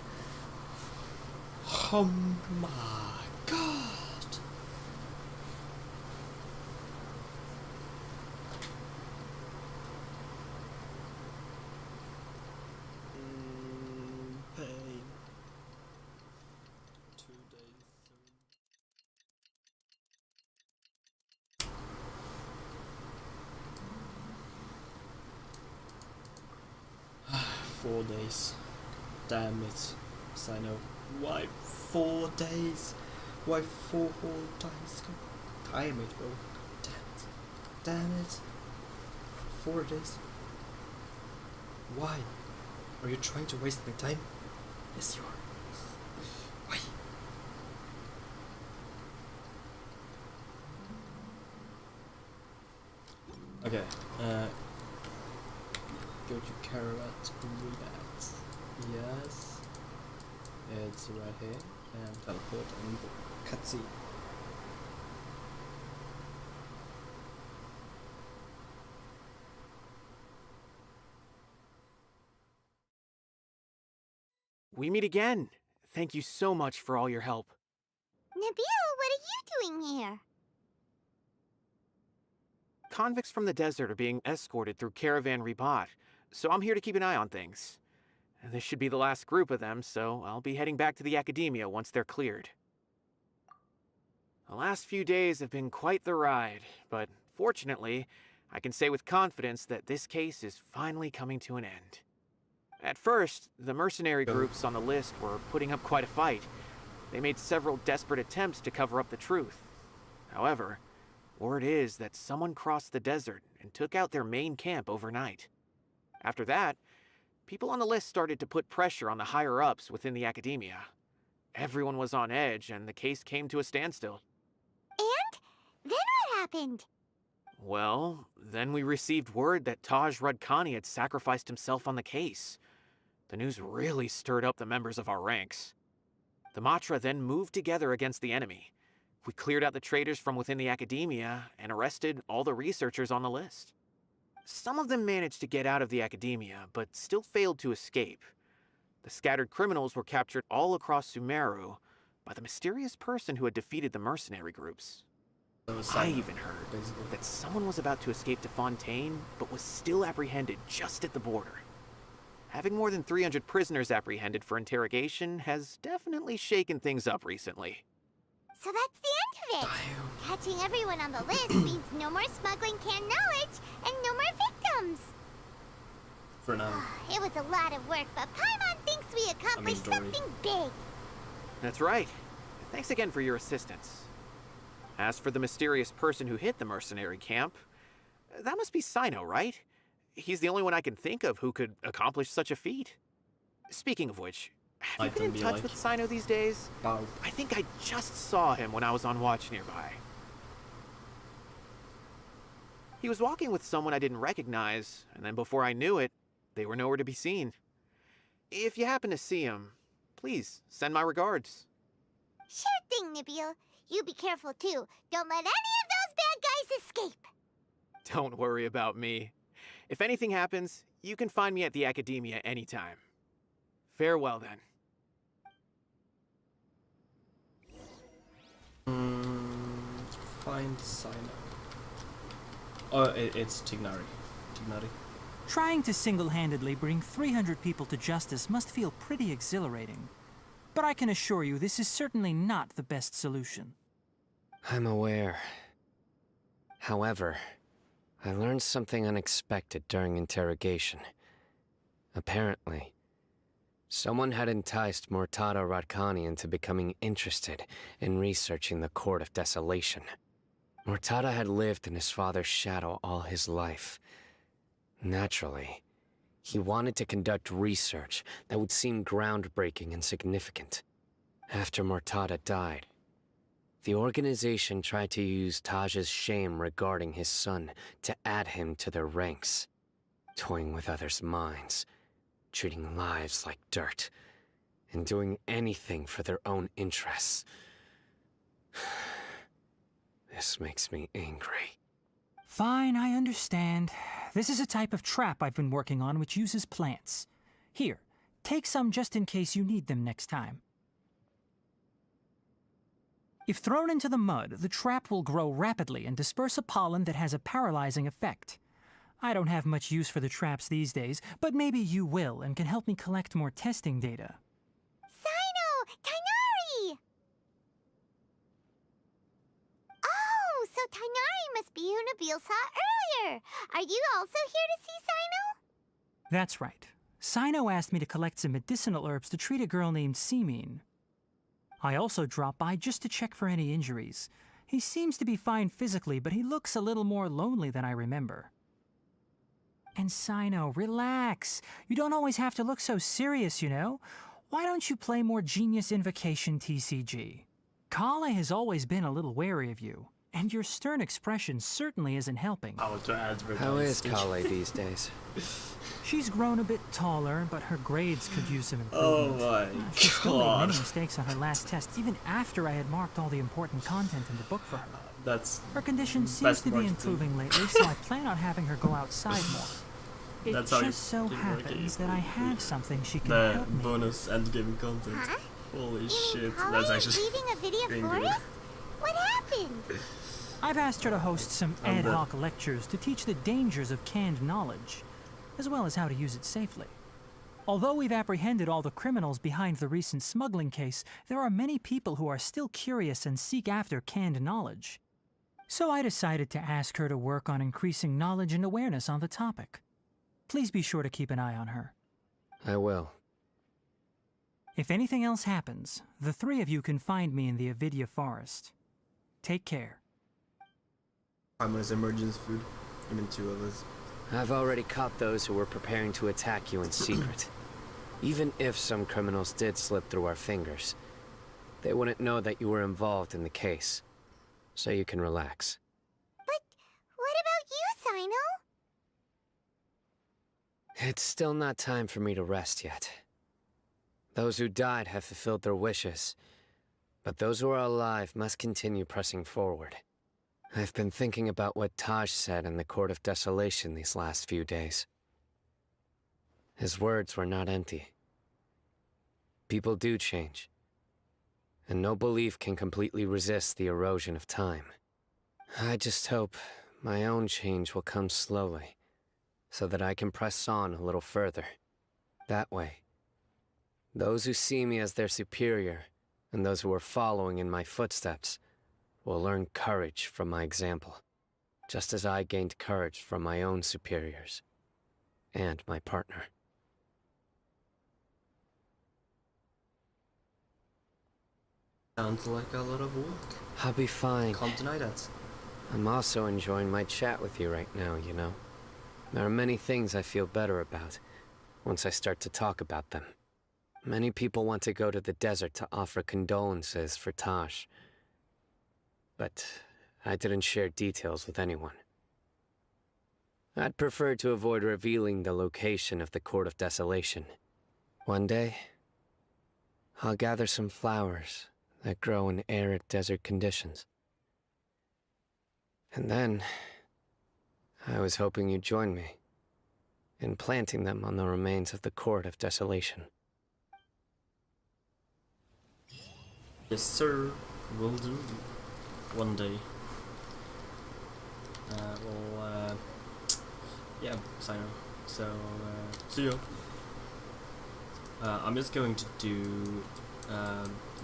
Oh my god. Pain. 2 days. 4 days. Damn it. Cyno. Why 4 days? Why 4 whole days? Time it, bro. Damn it. Damn it. 4 days. Why? Are you trying to waste my time? Yes, you are. Why? Okay, go to Caravat Rebats. Yes. It's right here. And teleport and cutscene. We meet again. Thank you so much for all your help. Nabil, what are you doing here? Convicts from the desert are being escorted through Caravan Rebot, so I'm here to keep an eye on things. This should be the last group of them, so I'll be heading back to the Academia once they're cleared. The last few days have been quite the ride, but fortunately, I can say with confidence that this case is finally coming to an end. At first, the mercenary groups on the list were putting up quite a fight. They made several desperate attempts to cover up the truth. However, word is that someone crossed the desert and took out their main camp overnight. After that, people on the list started to put pressure on the higher-ups within the Academia. Everyone was on edge, and the case came to a standstill. And? Then what happened? Well, then we received word that Taj Rudkani had sacrificed himself on the case. The news really stirred up the members of our ranks. The Matra then moved together against the enemy. We cleared out the traitors from within the Academia and arrested all the researchers on the list. Some of them managed to get out of the Academia, but still failed to escape. The scattered criminals were captured all across Sumeru by the mysterious person who had defeated the mercenary groups. I even heard that someone was about to escape to Fontaine, but was still apprehended just at the border. Having more than 300 prisoners apprehended for interrogation has definitely shaken things up recently. So that's the end of it. Catching everyone on the list means no more smuggling canned knowledge and no more victims. For now. It was a lot of work, but Paimon thinks we accomplished something big. That's right. Thanks again for your assistance. As for the mysterious person who hit the mercenary camp, that must be Cyno, right? He's the only one I can think of who could accomplish such a feat. Speaking of which, have you been in touch with Cyno these days? I think I just saw him when I was on watch nearby. He was walking with someone I didn't recognize, and then before I knew it, they were nowhere to be seen. If you happen to see him, please send my regards. Sure thing, Nabil. You be careful too. Don't let any of those bad guys escape. Don't worry about me. If anything happens, you can find me at the Academia anytime. Farewell, then. Find Cyno. Oh, it's Tignari. Tignari. Trying to single-handedly bring 300 people to justice must feel pretty exhilarating. But I can assure you this is certainly not the best solution. I'm aware. However, I learned something unexpected during interrogation. Apparently, someone had enticed Mortada Radkani into becoming interested in researching the Court of Desolation. Mortada had lived in his father's shadow all his life. Naturally, he wanted to conduct research that would seem groundbreaking and significant. After Mortada died, the organization tried to use Taj's shame regarding his son to add him to their ranks, toying with others' minds, treating lives like dirt, and doing anything for their own interests. This makes me angry. Fine, I understand. This is a type of trap I've been working on which uses plants. Here, take some just in case you need them next time. If thrown into the mud, the trap will grow rapidly and disperse a pollen that has a paralyzing effect. I don't have much use for the traps these days, but maybe you will and can help me collect more testing data. Cyno! Tainari! Oh, so Tainari must be who Nabil saw earlier. Are you also here to see Cyno? That's right. Cyno asked me to collect some medicinal herbs to treat a girl named Semin. I also dropped by just to check for any injuries. He seems to be fine physically, but he looks a little more lonely than I remember. And Cyno, relax. You don't always have to look so serious, you know? Why don't you play more Genius Invocation TCG? Kolla has always been a little wary of you, and your stern expression certainly isn't helping. How is Kolla these days? She's grown a bit taller, but her grades could use some Oh improvement. my She still made god. many mistakes on her last test, even after I had marked all the important content in the book for her. That's Her condition seems best to be marketing. improving lately, so I plan on having her go outside more. It That's how you just so keep happens working. that I have something she can the help me. bonus endgame content. Huh? Holy shit, Kolla that's is actually leaving a video pretty good. forest? What happened? I've asked her to host some I'm ad dead. hoc lectures to teach the dangers of canned knowledge, as well as how to use it safely. Although we've apprehended all the criminals behind the recent smuggling case, there are many people who are still curious and seek after canned knowledge. So I decided to ask her to work on increasing knowledge and awareness on the topic. Please be sure to keep an eye on her. I will. If anything else happens, the three of you can find me in the Avidya forest. Take care. I'm his emergency food. I mean, two of us. I've already caught those who were preparing to attack you in secret. Even if some criminals did slip through our fingers, they wouldn't know that you were involved in the case. So you can relax. But what about you, Cyno? It's still not time for me to rest yet. Those who died have fulfilled their wishes, but those who are alive must continue pressing forward. I've been thinking about what Taj said in the Court of Desolation these last few days. His words were not empty. People do change, and no belief can completely resist the erosion of time. I just hope my own change will come slowly, so that I can press on a little further. That way, those who see me as their superior, and those who are following in my footsteps, will learn courage from my example, just as I gained courage from my own superiors, and my partner. Sounds like a lot of work. I'll be fine. Can't deny that. I'm also enjoying my chat with you right now, you know. There are many things I feel better about once I start to talk about them. Many people want to go to the desert to offer condolences for Taj, but I didn't share details with anyone. I'd prefer to avoid revealing the location of the Court of Desolation. One day, I'll gather some flowers that grow in arid desert conditions. And then, I was hoping you'd join me in planting them on the remains of the Court of Desolation. Yes, sir. Will do. One day. Yeah, Cyno. So, see you. I'm just going to do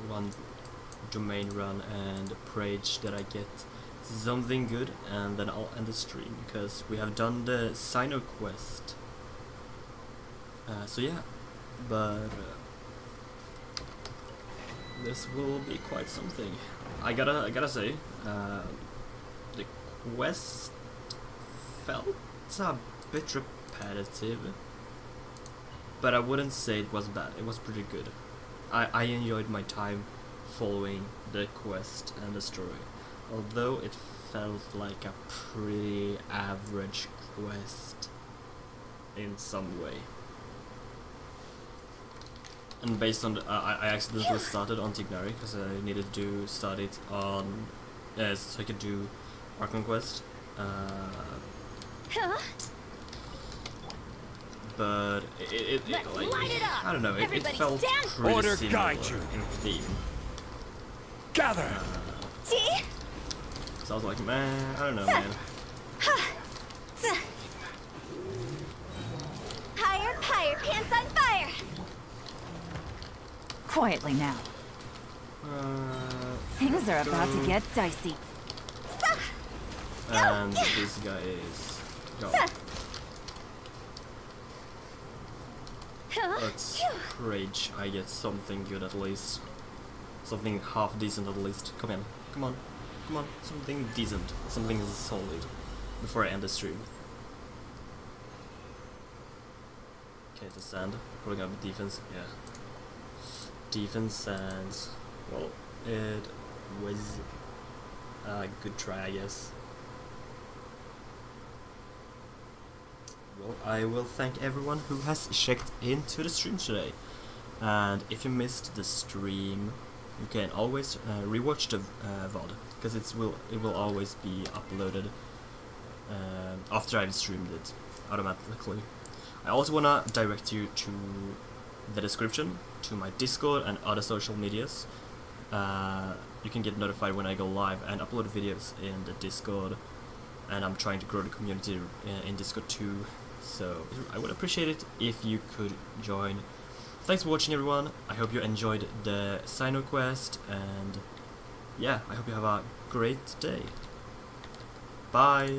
one domain run and pray that I get something good, and then I'll end the stream because we have done the Cyno quest. So yeah, but this will be quite something. I gotta say, the quest felt a bit repetitive, but I wouldn't say it was bad. It was pretty good. I enjoyed my time following the quest and the story, although it felt like a pretty average quest in some way. And based on I accidentally started on Tignari because I needed to start it on so I could do Arc Conquest. But it like, I don't know, it felt pretty similar in theme. Gather. So I was like, man, I don't know, man. Higher, higher, pants on fire. Quietly now. Things are about to get dicey. And this guy is gone. Let's rage. I get something good at least. Something half decent at least. Come on, come on, come on. Something decent. Something solid. Before I end the stream. Okay, the sand. Probably gonna be defense. Yeah. Defense and well, it was a good try, I guess. Well, I will thank everyone who has checked into the stream today. And if you missed the stream, you can always rewatch the VOD because it will always be uploaded after I've streamed it automatically. I also wanna direct you to the description to my Discord and other social medias. You can get notified when I go live and upload videos in the Discord, and I'm trying to grow the community in Discord too, so I would appreciate it if you could join. Thanks for watching, everyone. I hope you enjoyed the Cyno quest, and yeah, I hope you have a great day. Bye!